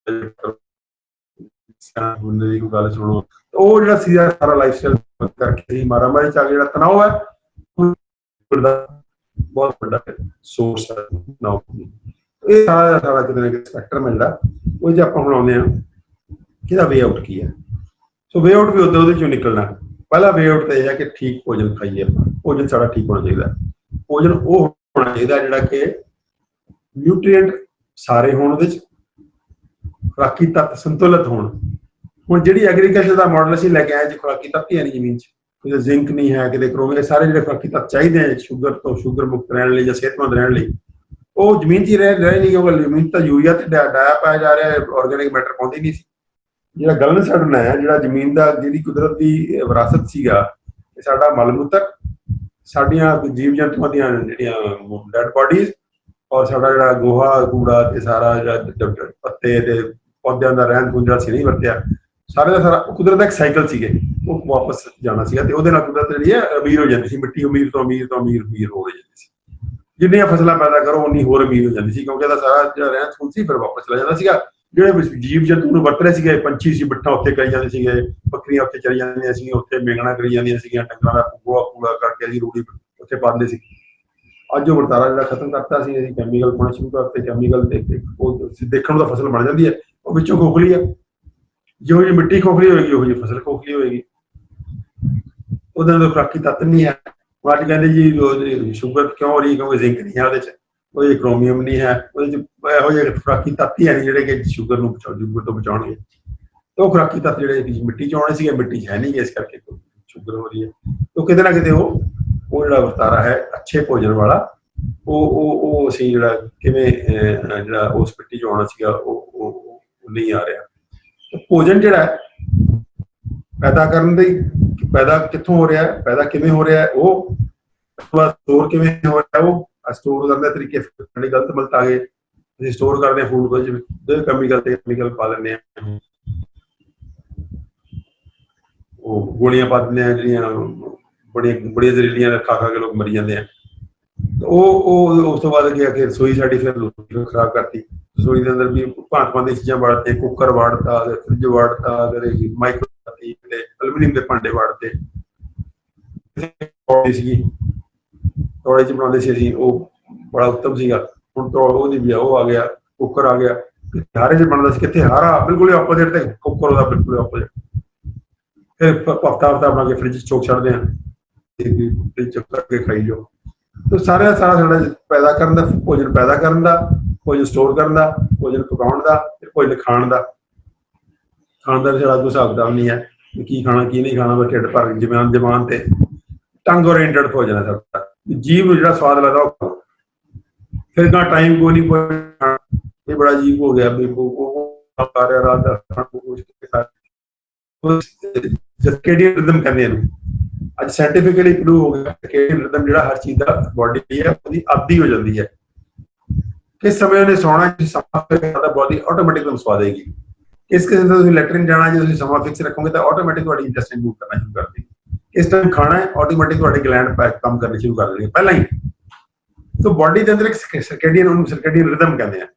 ਦੀ ਕੋਈ ਗੱਲ ਸੁਣੋ, ਉਹ ਜਿਹੜਾ ਸੀ ਸਾਰਾ ਲਾਈਫ ਸਟਾਈਲ ਕਰਕੇ ਮਾਰਾਮਾਰੀ 'ਚ ਆ ਜਿਹੜਾ ਤਣਾਅ ਹੈ ਬਹੁਤ ਵੱਡਾ ਸੋਰਸ ਹੈ। ਇਹ ਸਾਰਾ ਕਿਤੇ ਨਾ ਕਿਤੇ ਸਪੈਕਟਰਮ ਮਿਲਦਾ, ਉਹ ਜੇ ਆਪਾਂ ਹੁਣ ਆਉਂਦੇ ਹਾਂ ਕਿ ਇਹਦਾ ਵੇ ਆਊਟ ਕੀ ਹੈ। ਸੋ ਵੇ ਆਊਟ ਵੀ ਉਹਦੇ ਚੋਂ ਨਿਕਲਣਾ। ਪਹਿਲਾ ਵੇ ਆਊਟ ਤਾਂ ਇਹ ਹੈ ਕਿ ਠੀਕ ਭੋਜਨ ਖਾਈਏ ਆਪਾਂ। ਭੋਜਨ ਸਾਡਾ ਠੀਕ ਹੋਣਾ ਚਾਹੀਦਾ। ਭੋਜਨ ਉਹ ਹੋਣਾ ਚਾਹੀਦਾ ਜਿਹੜਾ ਕਿ ਨਿਊਟਰੀਐਂਟ ਸਾਰੇ ਹੋਣ, ਉਹਦੇ 'ਚ ਖੁਰਾਕੀ ਤੱਤ ਸੰਤੁਲਿਤ ਹੋਣ। ਹੁਣ ਜਿਹੜੀ ਐਗਰੀਕਲਚਰ ਦਾ ਮਾਡਲ ਅਸੀਂ ਲੈ ਕੇ ਆਏ, ਖੁਰਾਕੀ ਤੱਤ ਹੀ ਹੈ ਨਹੀਂ ਜ਼ਮੀਨ 'ਚ, ਕਿਤੇ ਜ਼ਿੰਕ ਨਹੀਂ ਹੈ, ਕਿਤੇ ਕ੍ਰੋਮ, ਸਾਰੇ ਜਿਹੜੇ ਖੁਰਾਕੀ ਤੱਤ ਚਾਹੀਦੇ ਹੈ ਸ਼ੂਗਰ ਤੋਂ ਸ਼ੂਗਰ ਮੁਕਤ ਰਹਿਣ ਲਈ ਜਾਂ ਸਿਹਤਮੰਦ ਰਹਿਣ ਲਈ, ਉਹ ਜ਼ਮੀਨ 'ਚ ਹੀ ਰਹਿ ਨਹੀਂ। ਕਿਉਂਕਿ ਜ਼ਮੀਨ ਤਾਂ ਯੂਰੀਆ ਤੇ ਡਾਇਆ ਪਾਇਆ ਜਾ ਰਿਹਾ, ਆਰਗੈਨਿਕ ਮੈਟਰ ਪਾਉਂਦੀ ਨਹੀਂ ਸੀ। ਜਿਹੜਾ ਗਲਨ ਸਾਡਾ ਹੈ, ਜਿਹੜਾ ਜ਼ਮੀਨ ਦਾ ਜਿਹੜੀ ਕੁਦਰਤ ਦੀ ਵਿਰਾਸਤ ਸੀਗਾ, ਇਹ ਸਾਡਾ ਮਲ ਮੂਤਰ, ਸਾਡੀਆਂ ਜੀਵ ਜੰਤੂਆਂ ਦੀਆਂ ਜਿਹੜੀਆਂ ਡੈਡ ਬਾਡੀਜ਼, ਔਰ ਸਾਡਾ ਜਿਹੜਾ ਗੋਹਾ ਕੂੜਾ ਤੇ ਸਾਰਾ ਜਿਹੜਾ ਪੱਤੇ ਤੇ ਪੌਦਿਆਂ ਦਾ ਰਹਿੰਦ ਖੂੰਹਦ ਸੀ ਨਹੀਂ ਵਰਤਿਆ, ਸਾਰੇ ਦਾ ਸਾਰਾ ਕੁਦਰਤ ਦਾ ਇੱਕ ਸਾਈਕਲ ਸੀਗੇ, ਉਹ ਵਾਪਸ ਜਾਣਾ ਸੀਗਾ। ਤੇ ਉਹਦੇ ਨਾਲ ਕੁਦਰਤ ਜਿਹੜੀ ਹੈ ਅਮੀਰ ਹੋ ਜਾਂਦੀ ਸੀ, ਮਿੱਟੀ ਅਮੀਰ ਤੋਂ ਅਮੀਰ ਤੋਂ ਅਮੀਰ ਅਮੀਰ ਹੋ ਜਾਂਦੀ ਸੀ। ਜਿੰਨੀਆਂ ਫਸਲਾਂ ਪੈਦਾ ਕਰੋ ਉਨੀ ਹੋਰ ਅਮੀਰ ਹੋ ਜਾਂਦੀ ਸੀ, ਕਿਉਂਕਿ ਇਹਦਾ ਸਾਰਾ ਜਿਹੜਾ ਰਹਿੰਦ ਖੂੰਹਦ ਸੀ ਫਿਰ ਵਾਪਸ ਚਲਾ ਜਾਂਦਾ ਸੀਗਾ। ਜਿਹੜੇ ਜੀਵ ਜੰਤੂ ਨੂੰ ਵਰਤ ਰਹੇ ਸੀਗੇ, ਪੰਛੀ ਸੀ ਬਿੱਠਾ ਉੱਥੇ ਕਰੀ ਜਾਂਦੇ ਸੀਗੇ, ਬੱਕਰੀਆਂ ਉੱਥੇ ਚਲੀ ਜਾਂਦੀਆਂ ਸੀਗੀਆਂ, ਉੱਥੇ ਮੇਂਗਣਾ ਕਰੀ ਜਾਂਦੀਆਂ ਸੀਗੀਆਂ, ਡੰਗਰਾਂ ਦਾ ਗੋਹਾ ਕੂੜਾ ਕਰਕੇ ਅਸੀਂ ਰੂੜੀ ਉੱਥੇ ਪਾਉਂਦੇ ਸੀ। ਅੱਜ ਉਹ ਵਰਤਾਰਾ ਜਿਹੜਾ ਖਤਮ ਕਰਤਾ ਸੀ, ਅਸੀਂ ਕੈਮੀਕਲ ਪਾਉਣਾ ਸ਼ੁਰੂ ਕਰਤੇ। ਕੈਮੀਕਲ ਤੇ ਉਹ ਦੇਖਣ ਨੂੰ ਤਾਂ ਫਸਲ ਬਣ ਜਾਂਦੀ ਹੈ, ਉਹ ਵਿੱਚੋਂ ਖੋਖਲੀ ਹੈ। ਜਿਹੋ ਜਿਹੀ ਮਿੱਟੀ ਖੋਖਲੀ ਹੋਏਗੀ ਉਹੋ ਜਿਹੀ ਫਸਲ ਖੋਖਲੀ ਹੋਏਗੀ, ਉਹਦੇ ਅੰਦਰ ਖੁਰਾਕੀ ਤੱਤ ਨਹੀਂ ਹੈ। ਅੱਜ ਕਹਿੰਦੇ ਜੀ ਸ਼ੂਗਰ ਕਿਉਂ ਹੋ ਰਹੀ, ਕਿਉਂਕਿ ਜ਼ਿੰਕ ਨਹੀਂ ਹੈ ਉਹਦੇ 'ਚ, ਉਹਦੇ 'ਚ ਕ੍ਰੋਮੀਅਮ ਨਹੀਂ ਹੈ, ਉਹਦੇ 'ਚ ਇਹੋ ਜਿਹੇ ਖੁਰਾਕੀ ਤੱਤ ਹੀ ਹੈ ਨਹੀਂ ਜਿਹੜੇ ਕਿ ਸ਼ੂਗਰ ਤੋਂ ਬਚਾਉਣਗੇ। ਤੇ ਉਹ ਖੁਰਾਕੀ ਤੱਤ ਜਿਹੜੇ ਮਿੱਟੀ 'ਚ ਆਉਣੇ ਸੀਗੇ, ਮਿੱਟੀ 'ਚ ਹੈ ਨਹੀਂ ਗੇ, ਇਸ ਕਰਕੇ ਸ਼ੂਗਰ ਹੋ ਰਹੀ ਹੈ। ਤਾਂ ਕਿਤੇ ਨਾ ਕਿਤੇ ਉਹ ਜਿਹੜਾ ਵਰਤਾਰਾ ਹੈ ਅੱਛੇ ਭੋਜਨ ਵਾਲਾ, ਉਹ ਅਸੀਂ ਜਿਹੜਾ ਕਿਵੇਂ ਜਿਹੜਾ ਉਸ ਮਿੱਟੀ 'ਚ ਆਉਣਾ ਸੀਗਾ ਉਹ ਨਹੀਂ ਆ ਰਿਹਾ। ਭੋਜਨ ਜਿਹੜਾ ਪੈਦਾ ਕਰਨ ਦੀ ਪੈਦਾ ਕਿੱਥੋਂ ਹੋ ਰਿਹਾ, ਪੈਦਾ ਕਿਵੇਂ ਹੋ ਰਿਹਾ, ਉਹ ਸਟੋਰ ਕਿਵੇਂ ਹੋ ਰਿਹਾ, ਉਹ ਸਟੋਰ ਕਰਨ ਦੇ ਤਰੀਕੇ ਸਾਡੇ ਗਲਤ ਮਲਤ ਆ ਗਏ। ਅਸੀਂ ਸਟੋਰ ਕਰਦੇ ਹਾਂ ਫੂਡ ਵਿੱਚ ਕੈਮੀਕਲ ਪਾ ਲੈਂਦੇ ਹਾਂ, ਉਹ ਗੋਲੀਆਂ ਪਾ ਦਿੰਦੇ ਹਾਂ ਜਿਹੜੀਆਂ ਬੜੀਆਂ ਜ਼ਹਿਰੀਲੀਆਂ, ਖਾ ਕੇ ਲੋਕ ਮਰੀ ਜਾਂਦੇ ਆ। ਉਹ ਉਸ ਤੋਂ ਬਾਅਦ ਕੀ ਆ ਕਿ ਰਸੋਈ ਸਾਡੀ ਫਿਰ ਖਰਾਬ ਕਰਤੀ। ਰਸੋਈ ਦੇ ਅੰਦਰ ਵੀ ਭਾਂਤ ਦੀਆਂ ਚੀਜ਼ਾਂ ਵਾੜਤੇ, ਕੁੱਕਰ ਵਾੜਤਾ, ਫਰਿੱਜ ਵਾੜਤਾ, ਮਾਈਕ੍ਰੋ ਤੇ ਐਲੂਮੀਨੀਅਮ ਦੇ ਭਾਂਡੇ ਵਾੜਤੇ। ਸੀਗੀ ਤੌੜੇ 'ਚ ਬਣਾਉਂਦੇ ਸੀ ਅਸੀਂ, ਉਹ ਬੜਾ ਉੱਤਮ ਸੀਗਾ। ਹੁਣ ਉਹਦੀ ਵੀ ਉਹ ਆ ਗਿਆ, ਕੁੱਕਰ ਆ ਗਿਆ, ਹਾਰੇ 'ਚ ਬਣਦਾ ਸੀ, ਕਿੱਥੇ ਹਾਰਾ ਬਿਲਕੁਲ ਹੀ ਆਪੋਜ਼ਿਟ ਤੇ ਕੁੱਕਰ ਉਹਦਾ ਬਿਲਕੁਲ ਆਪੋਜ਼ਿਟ। ਫਿਰ ਹਫ਼ਤਾ ਬਣਾ ਕੇ ਫਰਿੱਜ 'ਚ ਚੋਕ ਛੱਡਦੇ ਹਾਂ, ਫਰਿੱਜ 'ਚ ਕਰਕੇ ਖਾਈ ਜਾਓ। ਤੇ ਸਾਰਾ ਸਾਡਾ ਪੈਦਾ ਕਰਨ ਦਾ, ਭੋਜਨ ਪੈਦਾ ਕਰਨ ਦਾ, ਭੋਜਨ ਸਟੋਰ ਕਰਨ ਦਾ, ਭੋਜਨ ਪਕਾਉਣ ਦਾ, ਤੇ ਭੋਜਨ ਖਾਣ ਦਾ ਸਾਡਾ ਕੋਈ ਹਿਸਾਬ ਕਿਤਾਬ ਨਹੀਂ ਹੈ ਕਿ ਕੀ ਖਾਣਾ ਕੀ ਨਹੀਂ ਖਾਣਾ। ਢਿੱਡ ਭਰ ਜ਼ਬਾਨ ਤੇ ਟੰਗ ਓਰੀਐਂਟਡ ਭੋਜਨ ਹੈ ਸਾਡਾ, ਜੀਭ ਨੂੰ ਜਿਹੜਾ ਸਵਾਦ ਲੱਗਦਾ ਉਹ। ਫਿਰ ਤਾਂ ਟਾਈਮ ਕੋਈ ਨਹੀਂ, ਇਹ ਬੜਾ ਅਜੀਬ ਹੋ ਗਿਆ ਵੀ ਖਾ ਰਿਹਾ ਰਾਤ ਦਾ ਸਰਕੇਡੀਅਨ ਰਿਦਮ ਕਹਿੰਦੇ ਇਹਨੂੰ। ਅੱਜ ਸਾਇੰਟੀਫਿਕਲੀ ਪ੍ਰੂਵ ਹੋ ਗਿਆ ਸਰਕੇਡੀਅਨ ਰਿਦਮ ਜਿਹੜਾ ਹਰ ਚੀਜ਼ ਦਾ ਬੋਡੀ ਹੈ ਉਹਦੀ ਆਦੀ ਹੋ ਜਾਂਦੀ ਹੈ। ਕਿਸ ਸਮੇਂ ਉਹਨੇ ਸੌਣਾ, ਸਾਡਾ ਬੋਡੀ ਆਟੋਮੈਟਿਕ ਤੁਹਾਨੂੰ ਸਵਾ ਦੇਗੀ। ਕਿਸ ਕਿਸਮ ਦਾ ਤੁਸੀਂ ਲੈਟਰਿਨ ਜਾਣਾ, ਜੇ ਤੁਸੀਂ ਸਮਾਂ ਫਿਕਸ ਰੱਖੋਗੇ ਤਾਂ ਆਟੋਮੈਟਿਕ ਤੁਹਾਡੀ ਇੰਟੈਸਟਾਈਨ ਮੂਵ ਕਰਨਾ ਸ਼ੁਰੂ ਕਰ ਦੇਗੀ। ਇਸ ਟਾਈਮ ਖਾਣਾ ਹੈ, ਆਟੋਮੈਟਿਕ ਤੁਹਾਡੇ ਗਲੈਂਡ ਕੰਮ ਕਰਨੇ ਸ਼ੁਰੂ ਕਰ ਦੇਣਗੇ ਪਹਿਲਾਂ ਹੀ। ਤਾਂ ਬੋਡੀ ਦੇ ਅੰਦਰ ਇੱਕ ਸਰਕੇਡੀਅਨ ਰਿਦਮ ਕਹਿੰਦੇ ਆ।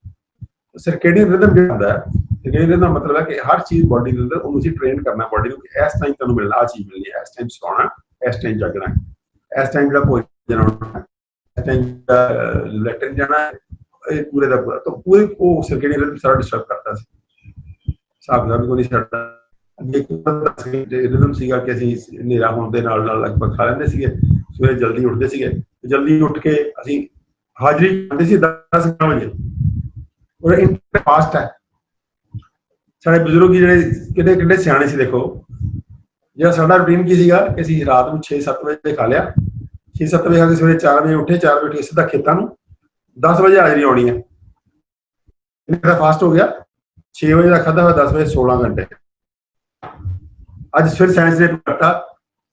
ਸਰਕੇਡੀਅਨ ਰਿਦਮ ਜਿਹੜਾ ਹੁੰਦਾ ਹੈ, ਸਰਕੇਡੀਅਨ ਰਿਦਮ ਦਾ ਮਤਲਬ ਹੈ ਕਿ ਹਰ ਚੀਜ਼ ਬੋਡੀ ਦੇ ਅੰਦਰ ਉਹਨੂੰ ਅਸੀਂ ਟ੍ਰੇਨ ਕਰਨਾ ਬੋਡੀ ਨੂੰ ਕਿ ਇਸ ਟਾਈਮ ਤੁਹਾਨੂੰ ਮਿਲਣਾ, ਆਹ ਚੀਜ਼ ਮਿਲਣੀ ਹੈ, ਇਸ ਟਾਈਮ ਸੌਣਾ, ਇਸ ਟਾਈਮ ਜਾਗਣਾ, ਇਸ ਟਾਈਮ ਜਿਹੜਾ ਭੋਜਨ ਆਉਣਾ, ਇਸ ਟਾਈਮ ਲੈਟਰਿਨ ਜਾਣਾ, ਇਹ ਪੂਰੇ ਦਾ ਪੂਰਾ। ਤਾਂ ਪੂਰੇ ਉਹ ਸਰਕੇਡੀਅਨ ਰਿਦਮ ਸਾਰਾ ਡਿਸਟਰਬ ਕਰਦਾ ਸੀ। ਹਿਸਾਬ ਦਾ ਵੀ ਕੋਈ ਨਹੀਂ ਛੱਡਦਾ। ਰਿਦਮ ਸੀਗਾ ਕਿ ਅਸੀਂ ਹਨੇਰਾ ਹੋਣ ਦੇ ਨਾਲ ਲਗਭਗ ਖਾ ਲੈਂਦੇ ਸੀਗੇ, ਸਵੇਰੇ ਜਲਦੀ ਉੱਠਦੇ ਸੀਗੇ, ਜਲਦੀ ਉੱਠ ਕੇ ਅਸੀਂ ਹਾਜ਼ਰੀ ਜਾਂਦੇ ਸੀ 10 ਵਜੇ। ਫਾਸਟ ਹੈ। ਸਾਡੇ ਬਜ਼ੁਰਗ ਜਿਹੜੇ ਕਿੰਨੇ ਸਿਆਣੇ ਸੀ, ਦੇਖੋ ਜਿਹੜਾ ਸਾਡਾ ਰੂਟੀਨ ਕੀ ਸੀਗਾ ਕਿ ਅਸੀਂ ਰਾਤ ਨੂੰ 6-7 ਵਜੇ ਖਾ ਲਿਆ, 6-7 ਵਜੇ ਖਾ ਕੇ ਸਵੇਰੇ 4 ਵਜੇ ਉੱਠੇ, 4 ਵਜੇ ਉੱਠ ਕੇ ਸਿੱਧਾ ਖੇਤਾਂ ਨੂੰ, 10 ਵਜੇ ਹਾਜ਼ਰੀ ਆਉਣੀ ਹੈ। ਫਾਸਟ ਹੋ ਗਿਆ। 6 ਵਜੇ ਦਾ ਖਾਧਾ ਹੋਇਆ 10 ਵਜੇ 16 ਘੰਟੇ। ਅੱਜ ਫਿਰ ਸਾਇੰਸ ਨੇ ਪਤਾ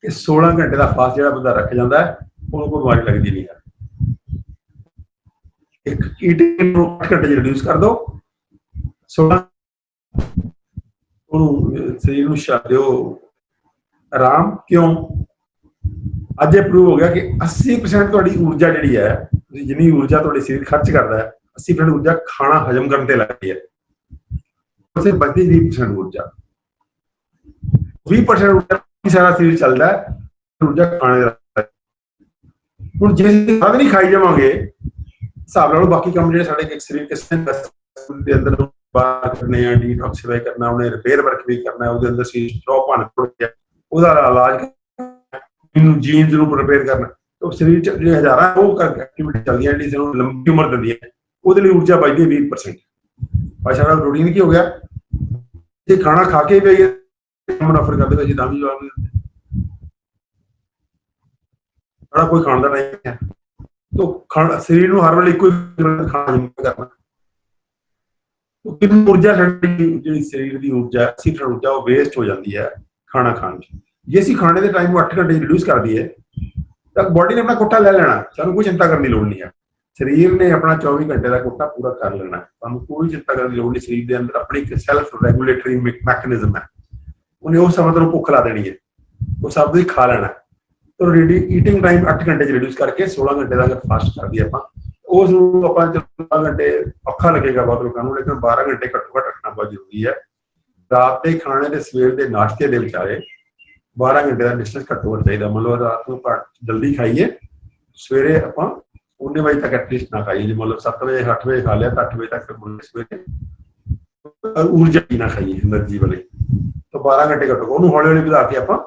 ਕਿ 16 ਘੰਟੇ ਦਾ ਫਾਸਟ ਜਿਹੜਾ ਬੰਦਾ ਰੱਖ ਜਾਂਦਾ ਹੈ ਉਹਨੂੰ ਕੋਈ ਬਿਮਾਰੀ ਲੱਗਦੀ ਨਹੀਂ ਹੈ। ਇੱਕ ਈਟਿੰਗ ਨੂੰ 8 ਘੰਟੇ 'ਚ ਰਿਡਿਊਸ ਕਰ ਦਿਓ, 16 ਉਹਨੂੰ ਸਰੀਰ ਨੂੰ ਛੱਡ ਦਿਓ ਆਰਾਮ। ਕਿਉਂ? ਅੱਜ ਇਹ ਪ੍ਰੂਵ ਹੋ ਗਿਆ ਕਿ 80% ਤੁਹਾਡੀ ਊਰਜਾ ਜਿਹੜੀ ਹੈ, ਤੁਸੀਂ ਜਿੰਨੀ ਊਰਜਾ ਤੁਹਾਡੇ ਸਰੀਰ ਖਰਚ ਕਰਦਾ ਹੈ, 80% ਊਰਜਾ ਖਾਣਾ ਹਜਮ ਕਰਨ ਤੇ ਲੱਗਦੀ ਹੈ। ਸਿਰਫ ਬਚਦੀ 20% ਊਰਜਾ, 20% ਊਰਜਾ ਸਾਰਾ ਸਰੀਰ ਚੱਲਦਾ ਹੈ, ਊਰਜਾ ਖਾਣੇ ਦਾ। ਹੁਣ ਜੇ ਅਸੀਂ ਖਾਦ ਨਹੀਂ ਖਾਈ ਜਾਵਾਂਗੇ, ਹਿਸਾਬ ਨਾਲ ਬਾਕੀ ਕੰਮ ਜਿਹੜੇ ਸਾਡੇ ਸਰੀਰ ਦੇ ਅੰਦਰ ਬਾਹਰ ਕਰਨੇ ਆ, ਡੀਟੌਕਸੀਫਾਈ ਕਰਨਾ, ਉਹਨੇ ਰਿਪੇਅਰ ਵਰਕ ਵੀ ਕਰਨਾ, ਉਹਦੇ ਅੰਦਰ ਸੀ ਸਟ੍ਰੋਕ ਭੰਨ ਤੋੜ ਗਿਆ, ਉਹਦਾ ਇਲਾਜ, ਜੀਨਸ ਨੂੰ ਰਿਪੇਅਰ ਕਰਨਾ। ਤਾਂ ਸਰੀਰ 'ਚ ਜਿਹੜੇ ਹਜ਼ਾਰਾਂ ਉਹ ਐਕਟੀਵਿਟੀ ਚੱਲਦੀਆਂ ਜਿਹੜੀ ਸਾਨੂੰ ਲੰਬੀ ਉਮਰ ਦਿੰਦੀ ਹੈ, ਉਹਦੇ ਲਈ ਊਰਜਾ ਬਚਦੀ 20%। ਪਰ ਸਾਡਾ ਰੂਟੀਨ ਕੀ ਹੋ ਗਿਆ, ਜੇ ਖਾਣਾ ਖਾ ਕੇ ਵੀ ਮੁਨਾਫਰ ਕਰਦੇ ਪਏ, ਤਾਂ ਵੀ ਜਵਾਬ ਨਹੀਂ ਦਿੰਦੇ। ਸਾਡਾ ਕੋਈ ਖਾਣ ਦਾ ਟਾਈਮ ਹੈ, ਤਾਂ ਖਾਣਾ ਸਰੀਰ ਨੂੰ ਹਰ ਵੇਲੇ ਇੱਕੋ ਹੀ ਖਾਣਾ ਕਰਨਾ। ਕਿੰਨੀ ਊਰਜਾ ਸਾਡੀ ਜਿਹੜੀ ਸਰੀਰ ਦੀ ਊਰਜਾ 80% ਊਰਜਾ ਉਹ ਵੇਸਟ ਹੋ ਜਾਂਦੀ ਹੈ ਖਾਣਾ ਖਾਣ 'ਚ। ਜੇ ਅਸੀਂ ਖਾਣੇ ਦੇ ਟਾਈਮ ਨੂੰ 8 ਘੰਟੇ ਰਿਡਿਊਸ ਕਰ ਦਈਏ ਤਾਂ ਬੋਡੀ ਨੇ ਆਪਣਾ ਕੋਟਾ ਲੈ ਲੈਣਾ, ਸਾਨੂੰ ਕੋਈ ਚਿੰਤਾ ਕਰਨ ਦੀ ਲੋੜ ਨਹੀਂ ਹੈ। ਸਰੀਰ ਨੇ ਆਪਣਾ 24 ਘੰਟੇ ਦਾ ਕੋਟਾ ਪੂਰਾ ਕਰ ਲੈਣਾ, ਸਾਨੂੰ ਕੋਈ ਚਿੰਤਾ ਕਰਨ ਦੀ ਲੋੜ ਨਹੀਂ। ਸਰੀਰ ਦੇ ਅੰਦਰ ਆਪਣੀ ਇੱਕ ਸੈਲਫ ਰੈਗੂਲੇਟਰੀ ਮੈਕੈਨਿਜ਼ਮ ਹੈ, ਉਹਨੇ ਉਸ ਸਮੇਂ ਨੂੰ ਭੁੱਖ ਲਾ ਦੇਣੀ ਹੈ, ਉਹ ਸਭ ਕੁਝ ਖਾ ਲੈਣਾ। ਤਾਂ ਈਟਿੰਗ ਟਾਈਮ 8 ਘੰਟੇ 'ਚ ਰਿਡਿਊਸ ਕਰਕੇ 16 ਘੰਟੇ ਦਾ ਅਗਰ ਫਾਸਟ ਕਰ ਦਈਏ ਆਪਾਂ, ਉਸ ਨੂੰ ਆਪਾਂ 14 ਘੰਟੇ ਔਖਾ ਲੱਗੇਗਾ ਬਹੁਤ ਲੋਕਾਂ ਨੂੰ, ਲੇਕਿਨ 12 ਘੰਟੇ ਘੱਟੋ ਘੱਟ ਰੱਖਣਾ ਬਹੁਤ ਜ਼ਰੂਰੀ ਹੈ। ਰਾਤ ਦੇ ਖਾਣੇ ਤੇ ਸਵੇਰ ਦੇ ਨਾਸ਼ਤੇ ਦੇ ਵਿਚਾਲੇ 12 ਘੰਟੇ ਦਾ ਡਿਸਟੈਂਸ ਘੱਟੋ ਘੱਟ ਚਾਹੀਦਾ। ਮਤਲਬ ਰਾਤ ਨੂੰ ਜਲਦੀ ਖਾਈਏ, ਸਵੇਰੇ ਆਪਾਂ 19 ਵਜੇ ਤੱਕ ਐਟਲੀਸਟ ਨਾ ਖਾਈਏ। ਜੇ ਮਤਲਬ 7 ਵਜੇ 8 ਵਜੇ ਖਾ ਲਿਆ ਤਾਂ 8 ਵਜੇ ਤੱਕ ਸਵੇਰੇ ਊਰਜਾ ਨਾ ਖਾਈਏ, એનર્ਜੀ ਵਾਲੀ। ਤਾਂ 12 ਘੰਟੇ ਘੱਟੋ, ਉਹਨੂੰ ਹੌਲੀ ਹੌਲੀ ਵਧਾ ਕੇ ਆਪਾਂ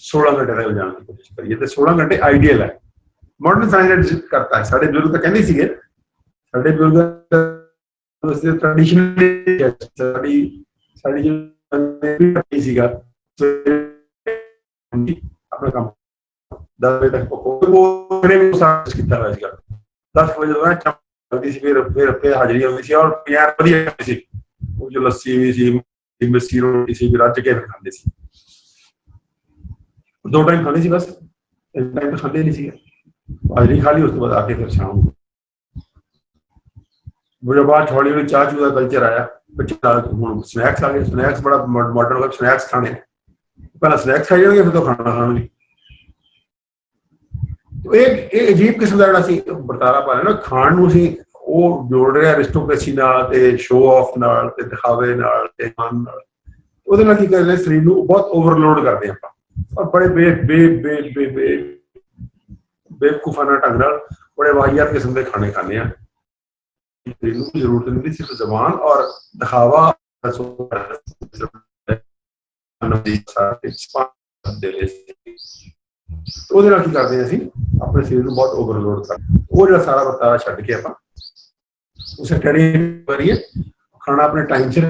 16 ਘੰਟੇ ਤੱਕ ਜਾਣ ਦੀ ਕੋਸ਼ਿਸ਼ ਕਰੀਏ, ਤੇ 16 ਘੰਟੇ ਆਈਡੀਅਲ ਹੈ। ਮਾਡਰਨ ਸਾਇੰਸ ਨੇ ਕਰਤਾ ਹੈ। ਸਾਡੇ ਬਜ਼ੁਰਗ ਤਾਂ ਕਹਿੰਦੇ ਸੀਗੇ, ਸਾਡੇ ਬਜ਼ੁਰਗ ਟ੍ਰੈਡੀਸ਼ਨਲ ਸਾਡੀ ਜੋ ਸੀਗਾ ਆਪਣਾ ਕੰਮ 10 ਵਜੇ ਤੱਕ ਕੀਤਾ ਹੋਇਆ ਸੀਗਾ। 10 ਵਜੇ ਚਲਦੀ ਸੀ, ਫਿਰ ਹਾਜ਼ਰੀ ਆਉਂਦੀ ਸੀ ਔਰ ਪਿਆਰ ਵਧੀਆ ਸੀ। ਉਹ ਜੋ ਲੱਸੀ ਵੀ ਸੀ, ਮਿੱਸੀ ਰੋਟੀ ਸੀ, ਵੀ ਰੱਜ ਕੇ ਖਾਂਦੇ ਸੀ। 2 ਟਾਈਮ ਖਾਂਦੇ ਸੀ ਬਸ, 3 ਟਾਈਮ ਤਾਂ ਖਾਂਦੇ ਨਹੀਂ ਸੀਗੇ। ਹਾਜ਼ਰੀ ਖਾ ਲਈ, ਉਸ ਤੋਂ ਬਾਅਦ ਆ ਕੇ ਫਿਰ ਸ਼ਾਮ ਨੂੰ ਬਾਅਦ ਹੌਲੀ ਹੌਲੀ ਚਾਹ ਚੂਹ ਦਾ ਕਲਚਰ ਆਇਆ। ਹੁਣ ਸਨੈਕਸ ਆ ਗਏ। ਸਨੈਕਸ ਬੜਾ ਮਾਡਰਨ ਹੋ, ਸਨੈਕਸ ਖਾਣੇ, ਪਹਿਲਾਂ ਸਨੈਕਸ ਖਾਈ ਜਾਣਗੇ, ਫਿਰ ਤਾਂ ਖਾਣਾ ਖਾਣਗੇ। ਇਹ ਅਜੀਬ ਕਿਸਮ ਦਾ ਜਿਹੜਾ ਅਸੀਂ ਵਰਤਾਰਾ ਪਾ ਰਹੇ ਨਾ ਖਾਣ ਨੂੰ, ਅਸੀਂ ਉਹ ਜੋੜ ਰਿਹਾ ਅਰਿਸਟੋਕ੍ਰੇਸੀ ਨਾਲ ਤੇ ਸ਼ੋਅ ਆਫ ਨਾਲ ਤੇ ਦਿਖਾਵੇ ਨਾਲ ਤੇ ਮਨ ਨਾਲ। ਉਹਦੇ ਨਾਲ ਕੀ ਕਰਦੇ, ਸਰੀਰ ਨੂੰ ਬਹੁਤ ਓਵਰਲੋਡ ਕਰਦੇ ਆਪਾਂ, ਔਰ ਬੜੇ ਬੇਵਕੂਫਾਨਾ ਢੰਗ ਨਾਲ ਬੜੇ ਵਾਹੀਆਤ ਕਿਸਮ ਦੇ ਖਾਣੇ ਖਾਂਦੇ ਆ। ਨੂੰ ਜ਼ਰੂਰਤ ਨਹੀਂ, ਸਿਰਫ ਜ਼ਬਾਨ ਔਰ ਦਿਖਾਵਾ ਉਹਦੇ ਨਾਲ ਕੀ ਕਰਦੇ ਅਸੀਂ ਆਪਣੇ ਸਰੀਰ ਨੂੰ ਬਹੁਤ ਓਵਰਲੋਡ ਕਰਦੇ। ਉਹ ਜਿਹੜਾ ਸਾਰਾ ਵਰਤਾਰਾ ਛੱਡ ਕੇ ਆਪਾਂ ਉਸੇ ਕਰੀਏ, ਖਾਣਾ ਆਪਣੇ ਟਾਈਮ ਸਿਰ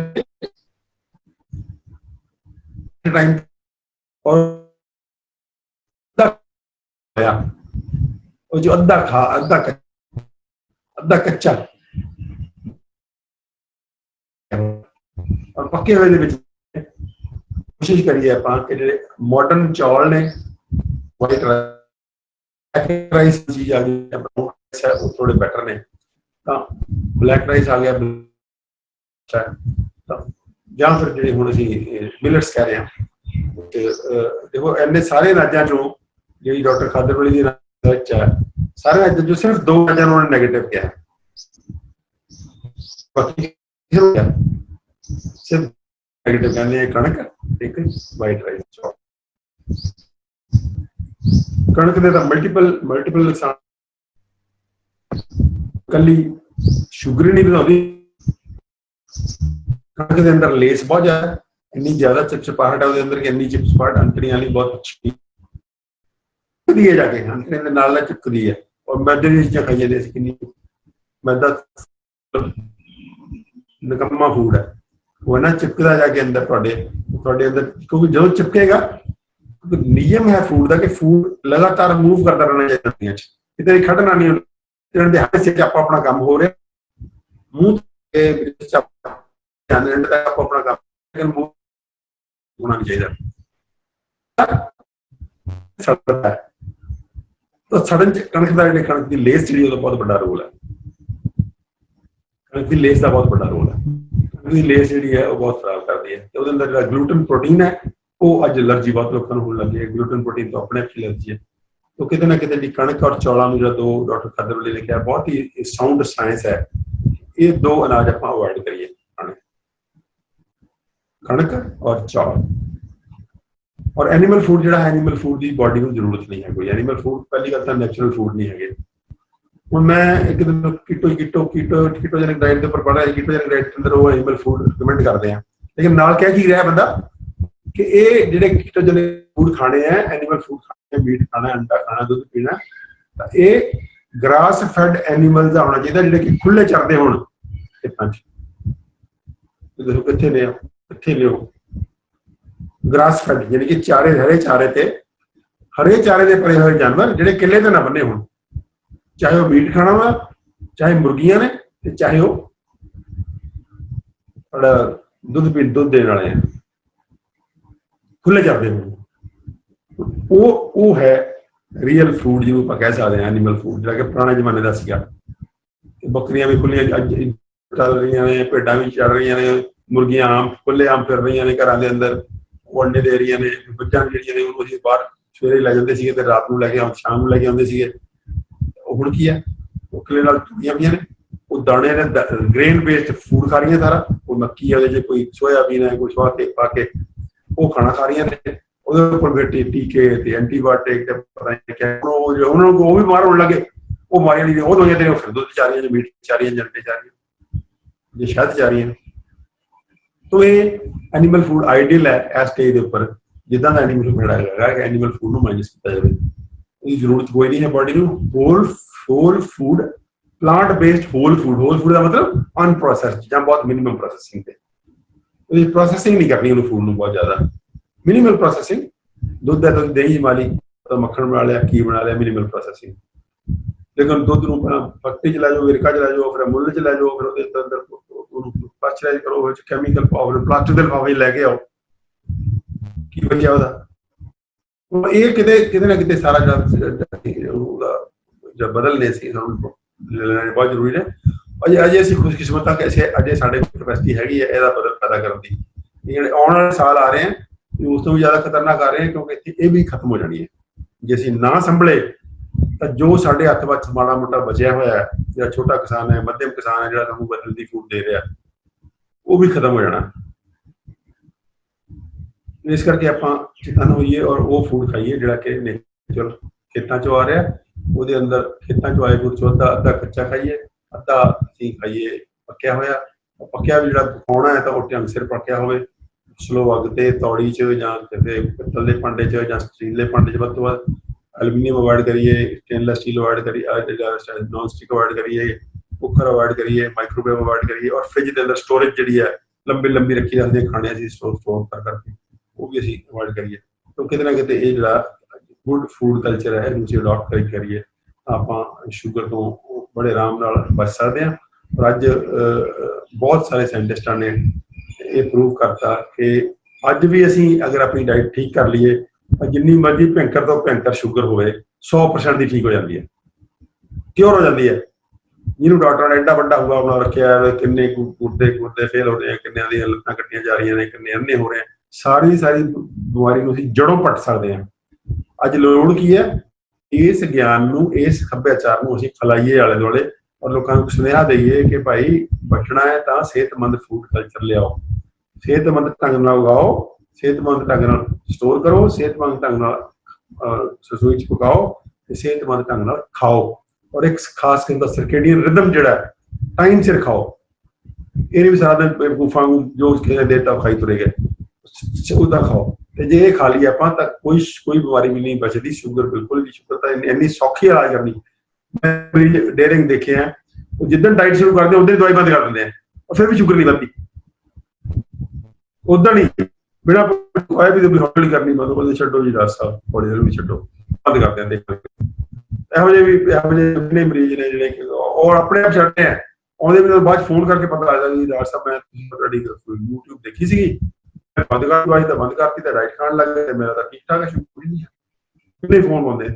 ਟਾਈਮ ਔਰ ਉਹ ਜੋ ਅੱਧਾ ਕੱਚਾ ਔਰ ਪੱਕੇ ਹੋਏ ਦੇ ਵਿੱਚ ਕੋਸ਼ਿਸ਼ ਕਰੀਏ ਆਪਾਂ ਕਿ ਜਿਹੜੇ ਮਾਡਰਨ ਚੌਲ ਨੇ, ਵਾਈਟ ਰਾਈਸ ਚੀਜ਼ ਆ ਗਈ, ਉਹ ਥੋੜੇ ਬੈਟਰ ਨੇ। ਤਾਂ ਬਲੈਕ ਰਾਈਸ ਆ ਗਿਆ, ਜਾਂ ਫਿਰ ਜਿਹੜੇ ਹੁਣ ਅਸੀਂ ਮਿਲਟਸ ਕਹਿ ਰਹੇ ਹਾਂ। ਤੇ ਦੇਖੋ ਇੰਨੇ ਸਾਰੇ ਰਾਜਾਂ ਚੋਂ ਜਿਹੜੀ ਡਾਕਟਰ ਖਾਦਰਵਲੀ ਦੀ ਰਿਸਰਚ ਹੈ, ਸਾਰੇ ਰਾਜਾਂ ਚੋਂ ਸਿਰਫ 2 ਰਾਜਾਂ ਨੂੰ ਉਹਨੇ ਨੈਗੇਟਿਵ ਕਿਹਾ, ਬਾਕੀ ਸਿਰਫ ਨੈਗੇਟਿਵ ਕਹਿੰਦੇ ਆ ਕਣਕ, ਇੱਕ ਵਾਈਟ ਰਾਈਸ ਚੌਲ। ਕਣਕ ਦੇ ਤਾਂ ਮਲਟੀਪਲ ਨੁਕਸਾਨ, ਕੱਲੀ ਸ਼ੂਗਰ ਨਹੀਂ ਵਧਾਉਂਦੀ, ਕਣਕ ਦੇ ਅੰਦਰ ਲੇਸ ਬਹੁਤ ਜ਼ਿਆਦਾ, ਇੰਨੀ ਜ਼ਿਆਦਾ ਚਿਪਚਿਪਾਹਟ ਹੈ ਉਹਦੇ ਅੰਦਰ ਕਿ ਇੰਨੀ ਚਿਪਚਿਪਾਹਟ ਅੰਤੜੀਆਂ ਲਈ ਬਹੁਤ ਅੱਛੀ ਹੈ, ਜਾ ਕੇ ਅੰਤੜੀਆਂ ਦੇ ਨਾਲ ਚਿਪਕਦੀ ਹੈ। ਔਰ ਮੈਦੇ ਦੀਆਂ ਚੀਜ਼ਾਂ ਖਾਈ ਜਾਂਦੇ ਸੀ, ਕਿੰਨੀ ਮੈਦਾ ਨਿਕੰਮਾ ਫੂਡ ਹੈ, ਉਹ ਨਾ ਚਿਪਕਦਾ ਜਾ ਕੇ ਅੰਦਰ ਤੁਹਾਡੇ ਅੰਦਰ, ਕਿਉਂਕਿ ਜਦੋਂ ਚਿਪਕੇਗਾ, ਨਿਯਮ ਹੈ ਫੂਡ ਦਾ ਕਿ ਫੂਡ ਲਗਾਤਾਰ ਮੂਵ ਕਰਦਾ ਰਹਿਣਾ ਚਾਹੀਦਾ, ਕਿਤੇ ਖੜਨਾ ਨਹੀਂ। ਦੇ ਹਿੱਸੇ ਚ ਆਪਾਂ ਆਪਣਾ ਕੰਮ ਹੋ ਰਿਹਾ, ਮੂੰਹ ਆਪਾਂ ਆਪਣਾ ਕੰਮ ਹੋਣਾ ਨਹੀਂ ਚਾਹੀਦਾ। ਤਾਂ ਸੜਨ ਚ ਕਣਕ ਦਾ, ਜਿਹੜੇ ਕਣਕ ਦੀ ਲੇਸ ਜਿਹੜੀ, ਉਹਦਾ ਬਹੁਤ ਵੱਡਾ ਰੋਲ ਹੈ। ਕਣਕ ਦੀ ਲੇਸ ਦਾ ਬਹੁਤ ਵੱਡਾ ਰੋਲ ਹੈ। ਕਣਕ ਦੀ ਲੇਸ ਜਿਹੜੀ ਹੈ ਉਹ ਬਹੁਤ ਖਰਾਬ ਕਰਦੀ ਹੈ, ਤੇ ਉਹਦੇ ਅੰਦਰ ਜਿਹੜਾ ਗਲੂਟਨ ਪ੍ਰੋਟੀਨ ਹੈ, ਉਹ ਅੱਜ ਐਲਰਜੀ ਬਹੁਤ ਲੋਕਾਂ ਨੂੰ ਹੋਣ ਲੱਗੀ ਹੈ। ਗਲੂਟਨ ਪ੍ਰੋਟੀਨ ਤੋਂ ਆਪਣੇ ਆਪ ਐਲਰਜੀ ਹੈ। तो कितने ना कितने कणक और चौलों में जो 2 डॉक्टर खादरवली ने कहा बहुत ही साउंड साइंस है, ये 2 अनाज आप अवॉइड करिए, कणक और चौल। और एनिमल फूड जो है, एनिमल फूड की बॉडी में जरूरत नहीं है कोई। एनिमल फूड पहली गल तो नैचुरल फूड नहीं है। ਹੁਣ मैं एक दिन कीटोजेनिक डाइट के उपर पढ़ा, कीटोजेनिक डाइट के अंदर वो एनिमल फूड रिकमेंड करते हैं, लेकिन नाल कह की रहा बंदा कि ये ਜਿਹੜੇ कीटोजेनिक फूड खाने हैं, एनिमल फूड खाने, मीट खाना, अंडा खाना, दूध पीना, ਤਾਂ ਇਹ ਗ੍ਰਾਸ ਫੈਡ ਐਨੀਮਲ ਦਾ ਹੋਣਾ ਚਾਹੀਦਾ, ਜਿਹੜੇ ਕਿ ਖੁੱਲੇ ਚਰਦੇ ਹੋਣ ਖੇਤਾਂ 'ਚ। ਦੇਖੋ ਕਿੱਥੇ ਲਿਓ ਗ੍ਰਾਸ ਫੈਡ, ਯਾਨੀ ਕਿ ਹਰੇ ਚਾਰੇ ਦੇ ਪਰੇ ਹੋਏ ਜਾਨਵਰ, ਜਿਹੜੇ ਕਿੱਲੇ ਤੇ ਨਾ ਬੰਨੇ ਹੋਣ, ਚਾਹੇ ਉਹ ਮੀਟ ਖਾਣਾ ਵਾ, ਚਾਹੇ ਮੁਰਗੀਆਂ ਨੇ, ਤੇ ਚਾਹੇ ਉਹ ਸਾਡਾ ਦੁੱਧ ਦੇਣ ਵਾਲੇ ਆ, ਖੁੱਲੇ ਚਰਦੇ ਹੋਣ, ਉਹ ਹੈ ਰੀਅਲ ਫੂਡ ਜਿਹਨੂੰ ਆਪਾਂ ਕਹਿ ਸਕਦੇ ਹਾਂ, ਐਨੀਮਲ ਫੂਡ, ਜਿਹੜਾ ਕਿ ਪੁਰਾਣੇ ਜ਼ਮਾਨੇ ਦਾ ਸੀਗਾ। ਬੱਕਰੀਆਂ ਵੀ ਖੁੱਲੀਆਂ ਅੱਜ ਚੱਲ ਰਹੀਆਂ ਨੇ, ਭੇਡਾਂ ਵੀ ਚੱਲ ਰਹੀਆਂ ਨੇ, ਮੁਰਗੀਆਂ ਆਮ ਖੁੱਲੇ ਆਮ ਫਿਰ ਰਹੀਆਂ ਨੇ ਘਰਾਂ ਦੇ ਅੰਦਰ, ਉਹ ਅੰਡੇ ਦੇ ਰਹੀਆਂ ਨੇ। ਬੱਚਾਂ ਜਿਹੜੀਆਂ ਨੇ ਉਹਨੂੰ ਅਸੀਂ ਬਾਹਰ ਸਵੇਰੇ ਲੈ ਜਾਂਦੇ ਸੀਗੇ ਤੇ ਰਾਤ ਨੂੰ ਲੈ ਕੇ ਸ਼ਾਮ ਨੂੰ ਲੈ ਕੇ ਆਉਂਦੇ ਸੀਗੇ। ਉਹ ਹੁਣ ਕੀ ਹੈ, ਉਹ ਖੁੱਲੇ ਨਾਲ ਚੁਗੀਆਂ ਪਈਆਂ ਨੇ, ਉਹ ਦਾਣੇ ਨੇ, ਗ੍ਰੇਨ ਬੇਸਡ ਫੂਡ ਖਾ ਰਹੀਆਂ ਸਾਰਾ, ਕੋਈ ਮੱਕੀ ਆ, ਉਹਦੇ 'ਚ ਕੋਈ ਸੋਇਆਬੀਨ ਹੈ, ਕੋਈ ਸੁਆਹ ਤੇ ਪਾ ਕੇ ਉਹ ਖਾਣਾ ਖਾ ਰਹੀਆਂ ਨੇ। ਉਹਦੇ ਉੱਪਰ ਫਿਰ ਟੀਕੇ ਤੇ ਐਂਟੀਬਾਇਓਟਿਕ ਤੇ ਪਤਾ ਨਹੀਂ ਕਿਆ, ਉਹਨਾਂ ਨੂੰ ਉਹ ਵੀ ਬਿਮਾਰ ਹੋਣ ਲੱਗੇ। ਉਹ ਬਿਮਾਰੀਆਂ ਦੀ ਉਹ ਦਵਾਈਆਂ ਤੇ ਫਿਰ ਦੁੱਧ ਜਾ ਰਹੀਆਂ ਨੇ, ਮੀਟ ਜਾ ਰਹੀਆਂ, ਅੰਡੇ ਜਾ ਰਹੀਆਂ, ਜੇ ਸ਼ਹਿਦ ਜਾ ਰਹੀਆਂ। ਤੋ ਇਹ ਐਨੀਮਲ ਫੂਡ ਆਈਡੀਅਲ ਹੈ ਇਸ ਸਟੇਜ ਦੇ ਉੱਪਰ, ਜਿੱਦਾਂ ਦਾ ਐਨੀਮਲ ਫੂਡ ਹੈਗਾ ਕਿ ਐਨੀਮਲ ਫੂਡ ਨੂੰ ਮਾਈਨਸ ਕੀਤਾ ਜਾਵੇ। ਇਹਦੀ ਜ਼ਰੂਰਤ ਕੋਈ ਨਹੀਂ ਹੈ ਬਾਡੀ ਨੂੰ। Whole food, plant based whole food ਦਾ ਮਤਲਬ ਅਨਪ੍ਰੋਸੈਸਡ ਜਾਂ ਬਹੁਤ ਮਿਨੀਮਮ ਪ੍ਰੋਸੈਸਿੰਗ ਤੇ, ਉਹਦੀ ਪ੍ਰੋਸੈਸਿੰਗ ਨਹੀਂ ਕਰਨੀ ਉਹਨੂੰ, ਫੂਡ ਨੂੰ ਬਹੁਤ ਜ਼ਿਆਦਾ ਮਿਨੀਮਲ ਪ੍ਰੋਸੈਸਿੰਗ। ਦੁੱਧ ਹੈ ਤਾਂ ਦਹੀਂ ਜਮਾ ਲਈ, ਮੱਖਣ ਬਣਾ ਲਿਆ, ਕੀ ਬਣਾ ਲਿਆ, ਮਿਨੀਮਲ ਪ੍ਰੋਸੈਸਿੰਗ। ਲੇਕਿਨ ਦੁੱਧ ਨੂੰ ਫੈਕਟਰੀ 'ਚ ਲੈ ਜਾਓ, ਵਿਰਕਾ 'ਚ ਲੈ ਜਾਓ, ਫਿਰ ਮੁੱਲ 'ਚ ਲੈ ਜਾਓ, ਫਿਰ ਉਹਦੇ ਅੰਦਰ ਉਹਨੂੰ ਪਾਸਚਰਾਈਜ਼ ਕਰੋ, ਉਹਦੇ 'ਚ ਕੈਮੀਕਲ ਪਾਓ, ਫਿਰ ਪਲਾਸਟਿਕ ਦੇ ਲਿਫਾਫੇ ਲੈ ਕੇ ਆਓ, ਕੀ ਬਚਿਆ ਉਹਦਾ? ਇਹ ਕਿਤੇ ਨਾ ਕਿਤੇ ਸਾਰਾ ਜਦ ਬਦਲਨੇ ਸੀ ਬਹੁਤ ਜ਼ਰੂਰੀ ਨੇ। ਅਜੇ ਅਸੀਂ ਖੁਸ਼ਕਿਸਮਤ ਹਾਂ ਕਿ ਅਜੇ ਸਾਡੇ ਕੈਪੈਸਿਟੀ ਹੈਗੀ ਹੈ ਇਹਦਾ ਬਦਲ ਪੈਦਾ ਕਰਨ ਦੀ। ਜਿਹੜੇ ਆਉਣ ਵਾਲੇ ਸਾਲ ਆ ਰਹੇ ਹੈ ਉਸ ਤੋਂ ਵੀ ਜ਼ਿਆਦਾ ਖਤਰਨਾਕ ਆ ਰਹੇ ਹੈ, ਕਿਉਂਕਿ ਇੱਥੇ ਇਹ ਵੀ ਖਤਮ ਹੋ ਜਾਣੀ ਹੈ ਜੇ ਅਸੀਂ ਨਾ ਸੰਭਲੇ। ਤਾਂ ਜੋ ਸਾਡੇ ਹੱਥ ਵਿੱਚ ਮਾੜਾ ਮੋਟਾ ਬਚਿਆ ਹੋਇਆ ਹੈ, ਜਿਹੜਾ ਛੋਟਾ ਕਿਸਾਨ ਹੈ, ਮੱਧਮ ਕਿਸਾਨ ਹੈ, ਜਿਹੜਾ ਸਾਨੂੰ ਬਦਲਦੀ ਫੂਡ ਦੇ ਰਿਹਾ, ਉਹ ਵੀ ਖਤਮ ਹੋ ਜਾਣਾ। ਇਸ ਕਰਕੇ ਆਪਾਂ ਚੇਤਨ ਹੋਈਏ ਔਰ ਉਹ ਫੂਡ ਖਾਈਏ ਜਿਹੜਾ ਕਿ ਨੇਚਰਲ ਖੇਤਾਂ 'ਚੋਂ ਆ ਰਿਹਾ। ਉਹਦੇ ਅੰਦਰ ਖੇਤਾਂ 'ਚੋਂ ਆਏ ਫੂਡ 'ਚੋਂ ਅੱਧਾ ਕੱਚਾ ਖਾਈਏ, ਅੱਧਾ ਅਸੀਂ ਖਾਈਏ ਪੱਕਿਆ ਹੋਇਆ। ਪੱਕਿਆ ਵੀ ਜਿਹੜਾ ਪਕਾਉਣਾ ਹੈ ਤਾਂ ਉਹ ਢੰਗ ਸਿਰ ਪੱਕਿਆ ਹੋਵੇ, ਸਲੋ ਅੱਗ ਤੇ, ਤੌੜੀ 'ਚ ਜਾਂ ਕਿਸੇ ਪਿੱਤਲ ਦੇ ਭਾਂਡੇ 'ਚ ਜਾਂ ਸਟੀਲ ਦੇ ਭਾਂਡੇ 'ਚ। ਵੱਧ ਤੋਂ ਵੱਧ ਐਲੂਮੀਨੀਅਮ ਅਵਾਇਡ ਕਰੀਏ, ਸਟੇਨਲੈਸ ਸਟੀਲ ਅਵਾਇਡ ਕਰੀਏ, ਨॉन ਸਟਿਕ ਅਵਾਇਡ ਕਰੀਏ, ਕੁੱਕਰ ਅਵਾਇਡ ਕਰੀਏ, ਮਾਈਕ੍ਰੋਵੇਵ ਅਵਾਇਡ ਕਰੀਏ। ਔਰ ਫ੍ਰਿਜ ਦੇ ਅੰਦਰ ਸਟੋਰੇਜ ਜਿਹੜੀ ਹੈ ਲੰਬੀ ਰੱਖੀ ਜਾਂਦੀ ਹੈ ਖਾਣੇ, ਅਸੀਂ ਸਟੋਰ ਕਰਕੇ ਉਹ ਵੀ ਅਸੀਂ ਅਵਾਇਡ ਕਰੀਏ। ਤਾਂ ਕਿਤੇ ਨਾ ਕਿਤੇ ਇਹ ਜਿਹੜਾ ਗੁੱਡ ਫੂਡ ਕਲਚਰ ਹੈ ਇਹਨੂੰ ਅਸੀਂ ਅਡਾਪਟ ਕਰੀਏ, ਆਪਾਂ ਸ਼ੂਗਰ ਤੋਂ ਬੜੇ ਆਰਾਮ ਨਾਲ ਬਚ ਸਕਦੇ ਹਾਂ। ਪਰ ਅੱਜ ਬਹੁਤ ਸਾਰੇ ਸਾਇੰਟਿਸਟਾਂ ਨੇ ਇਹ ਪ੍ਰੂਵ ਕਰਤਾ ਕਿ ਅੱਜ ਵੀ ਅਸੀਂ ਅਗਰ ਆਪਣੀ ਡਾਈਟ ਠੀਕ ਕਰ ਲਈਏ ਤਾਂ ਜਿੰਨੀ ਮਰਜ਼ੀ ਭਿਅੰਕਰ ਤੋਂ ਭਿਅੰਕਰ ਸ਼ੂਗਰ ਹੋਵੇ 100% ਦੀ ਠੀਕ ਹੋ ਜਾਂਦੀ ਹੈ, ਕਿਉਰ ਹੋ ਜਾਂਦੀ ਹੈ। ਜਿਹਨੂੰ ਡਾਕਟਰਾਂ ਨੇ ਐਡਾ ਵੱਡਾ ਹੁਆ ਬਣਾ ਰੱਖਿਆ, ਕਿੰਨੇ ਗੁਰਦੇ ਫੇਲ ਹੋ ਰਹੇ ਆ, ਕਿੰਨਿਆਂ ਦੀਆਂ ਲੱਤਾਂ ਕੱਟੀਆਂ ਜਾ ਰਹੀਆਂ ਨੇ, ਕਿੰਨੇ ਅੰਨੇ ਹੋ ਰਹੇ ਆ, ਸਾਰੀ ਬਿਮਾਰੀ ਨੂੰ ਅਸੀਂ ਜੜੋਂ ਪੱਟ ਸਕਦੇ ਹਾਂ। ਅੱਜ ਲੋੜ ਕੀ ਹੈ, ਇਸ ਗਿਆਨ ਨੂੰ, ਇਸ ਸੱਭਿਆਚਾਰ ਨੂੰ ਅਸੀਂ ਫੈਲਾਈਏ ਆਲੇ ਦੁਆਲੇ, ਔਰ ਲੋਕਾਂ ਨੂੰ ਸੁਨੇਹਾ ਦੇਈਏ ਕਿ ਭਾਈ ਬਚਣਾ ਹੈ ਤਾਂ ਸਿਹਤਮੰਦ ਫੂਡ ਕਲਚਰ ਲਿਆਓ, ਸਿਹਤਮੰਦ ਢੰਗ ਨਾਲ ਉਗਾਓ, ਸਿਹਤਮੰਦ ਢੰਗ ਨਾਲ ਸਟੋਰ ਕਰੋ, ਸਿਹਤਮੰਦ ਢੰਗ ਨਾਲ ਰਸੋਈ 'ਚ ਪਕਾਓ ਤੇ ਸਿਹਤਮੰਦ ਢੰਗ ਨਾਲ ਖਾਓ। ਔਰ ਇੱਕ ਖਾਸ ਕਿਸਮ ਦਾ ਸਰਕੇਡੀਅਨ ਰਿਦਮ ਜਿਹੜਾ ਟਾਈਮ ਸਿਰ ਖਾਓ। ਇਹ ਨਹੀਂ ਵੀ ਸਾਰਾ ਦਿਨ ਬੇਵਕੂਫਾਂ ਨੂੰ ਜੋ ਕਿਸੇ ਦੇਤਾ ਖਾਈ ਤੁਰੇ ਗਏ, ਉਹਦਾ ਖਾਓ। ਤੇ ਜੇ ਇਹ ਖਾ ਲਈਏ ਆਪਾਂ ਤਾਂ ਕੋਈ ਬਿਮਾਰੀ ਵੀ ਨਹੀਂ ਬਚਦੀ। ਸ਼ੂਗਰ ਬਿਲਕੁਲ ਵੀ, ਸ਼ੂਗਰ ਤਾਂ ਇੰਨੀ ਸੌਖੀ ਇਲਾਜ ਕਰਨੀ। ਮੈਂ ਡੇਰਿੰਗ ਦੇਖੇ ਆ, ਉਹ ਜਿੱਦਣ ਡਾਈਟ ਸ਼ੁਰੂ ਕਰਦੇ ਉਦੋਂ ਦਵਾਈ ਬੰਦ ਕਰ ਦਿੰਦੇ ਆ, ਔਰ ਫਿਰ ਵੀ ਸ਼ੂਗਰ ਨਹੀਂ ਵੱਧਦੀ। ਉਦਾਂ ਨਹੀਂ ਬਿਨਾਂ ਖਵਾਏ ਵੀ ਹੌਲੀ ਕਰਨੀ ਬੰਦ, ਛੱਡੋ ਜੀ ਡਾਕਟਰ ਸਾਹਿਬ, ਹੌਲੀ ਹੌਲੀ ਛੱਡੋ, ਬੰਦ ਕਰ ਦਿੰਦੇ। ਇਹੋ ਜਿਹੇ ਮਰੀਜ਼ ਨੇ ਜਿਹੜੇ ਕਿ ਔਰ ਆਪਣੇ ਆਪ ਛੱਡਦੇ ਆ, ਆਉਂਦੇ ਵੀ ਬਾਅਦ ਫੋਨ ਕਰਕੇ ਪਤਾ ਲੱਗਦਾ ਜੀ ਡਾਕਟਰ ਸਾਹਿਬ ਮੈਂ ਤੁਹਾਡੀ YouTube ਦੇਖੀ ਸੀਗੀ, ਬੰਦ ਕਰ ਦਵਾਈ ਤਾਂ ਬੰਦ ਕਰਤੀ, ਤਾਂ ਡਾਈਟ ਖਾਣ ਲੱਗ ਗਏ, ਮੇਰਾ ਤਾਂ ਠੀਕ ਠਾਕ ਹੈ, ਸ਼ੂਗਰ ਹੀ ਨਹੀਂ ਹੈ। ਕਿੰਨੇ ਫੋਨ ਆਉਂਦੇ।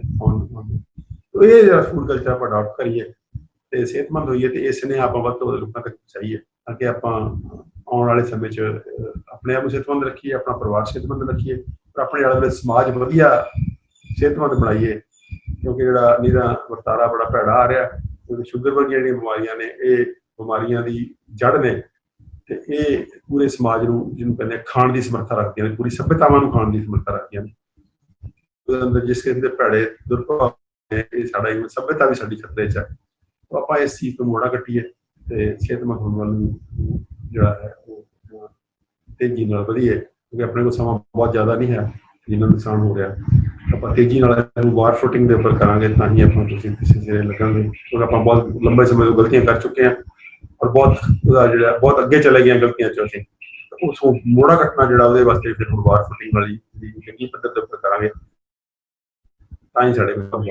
ਇਹ ਜਿਹੜਾ ਫੂਡ ਕਲਚਰ ਆਪਾਂ ਅਡਾਪਟ ਕਰੀਏ ਤੇ ਸਿਹਤਮੰਦ ਹੋਈਏ, ਤੇ ਇਸ ਨੇ ਆਪਾਂ ਵੱਧ ਤੋਂ ਵੱਧ ਲੋਕਾਂ ਤੱਕ ਪਹੁੰਚਾਈਏ ਤਾਂ ਕਿ ਆਪਾਂ ਆਉਣ ਵਾਲੇ ਸਮੇਂ 'ਚ ਆਪਣੇ ਆਪ ਨੂੰ ਸਿਹਤਮੰਦ ਰੱਖੀਏ, ਆਪਣਾ ਪਰਿਵਾਰ ਸਿਹਤਮੰਦ ਰੱਖੀਏ, ਪਰ ਆਪਣੇ ਆਲੇ ਦੁਆਲੇ ਸਮਾਜ ਵਧੀਆ ਸਿਹਤਮੰਦ ਬਣਾਈਏ। ਕਿਉਂਕਿ ਜਿਹੜਾ ਨਿਰਾ ਵਰਤਾਰਾ ਬੜਾ ਭੈੜਾ ਆ ਰਿਹਾ, ਕਿਉਂਕਿ ਸ਼ੂਗਰ ਵਰਗੀਆਂ ਜਿਹੜੀਆਂ ਬਿਮਾਰੀਆਂ ਨੇ ਇਹ ਬਿਮਾਰੀਆਂ ਦੀ ਜੜ ਨੇ, ਤੇ ਇਹ ਪੂਰੇ ਸਮਾਜ ਨੂੰ, ਜਿਹਨੂੰ ਕਹਿੰਦੇ ਖਾਣ ਦੀ ਸਮਰੱਥਾ ਰੱਖਦੀਆਂ ਨੇ, ਪੂਰੀ ਸਭਿਅਤਾਵਾਂ ਨੂੰ ਖਾਣ ਦੀ ਸਮਰੱਥਾ ਰੱਖਦੀਆਂ ਨੇ। ਉਹਦੇ ਅੰਦਰ ਜਿਸ ਕਿਸਮ ਦੇ ਭੈੜੇ ਦੁਰਭਾਵ ਨੇ, ਇਹ ਸਾਡਾ ਸਭਿਅਤਾ ਵੀ ਸਾਡੀ ਖਤਰੇ 'ਚ ਹੈ। ਤਾਂ ਆਪਾਂ ਇਸ ਚੀਜ਼ ਤੋਂ ਮੋੜਾ ਕੱਟੀਏ ਤੇ ਸਿਹਤਮੰਦ ਹੋਣ ਵੱਲ ਨੂੰ ਜਿਹੜਾ ਹੈ ਉਹ ਤੇਜ਼ੀ ਨਾਲ ਵਧੀਏ, ਕਿਉਂਕਿ ਆਪਣੇ ਕੋਲ ਸਮਾਂ ਬਹੁਤ ਜ਼ਿਆਦਾ ਨਹੀਂ ਹੈ ਜਿੰਨਾ ਨੁਕਸਾਨ ਹੋ ਰਿਹਾ। ਆਪਾਂ ਤੇਜ਼ੀ ਨਾਲ ਇਹਨੂੰ ਵਾਰ ਫੁਟਿੰਗ ਦੇ ਉੱਪਰ ਕਰਾਂਗੇ ਤਾਂ ਹੀ ਆਪਾਂ ਕਿਸੇ ਸਿਰੇ ਲੱਗਾਂਗੇ। ਕਿਉਂਕਿ ਆਪਾਂ ਬਹੁਤ ਲੰਬੇ ਸਮੇਂ ਤੋਂ ਗਲਤੀਆਂ ਕਰ ਚੁੱਕੇ ਹਾਂ, ਔਰ ਬਹੁਤ ਅੱਗੇ ਚਲੇ ਗਏ ਗਲਤੀਆਂ 'ਚ ਅਸੀਂ। ਉਸ ਮੋੜਾ ਕੱਟਣਾ ਜਿਹੜਾ, ਉਹਦੇ ਵਾਸਤੇ ਫਿਰ ਹੁਣ ਵਾਰ ਫੁਟਿੰਗ ਵਾਲੀ ਚੰਗੀ ਪੱਧਰ ਦੇ ਉੱਪਰ ਕਰਾਂਗੇ ਤਾਂ ਹੀ ਸਾਡੇ ਕੋਲ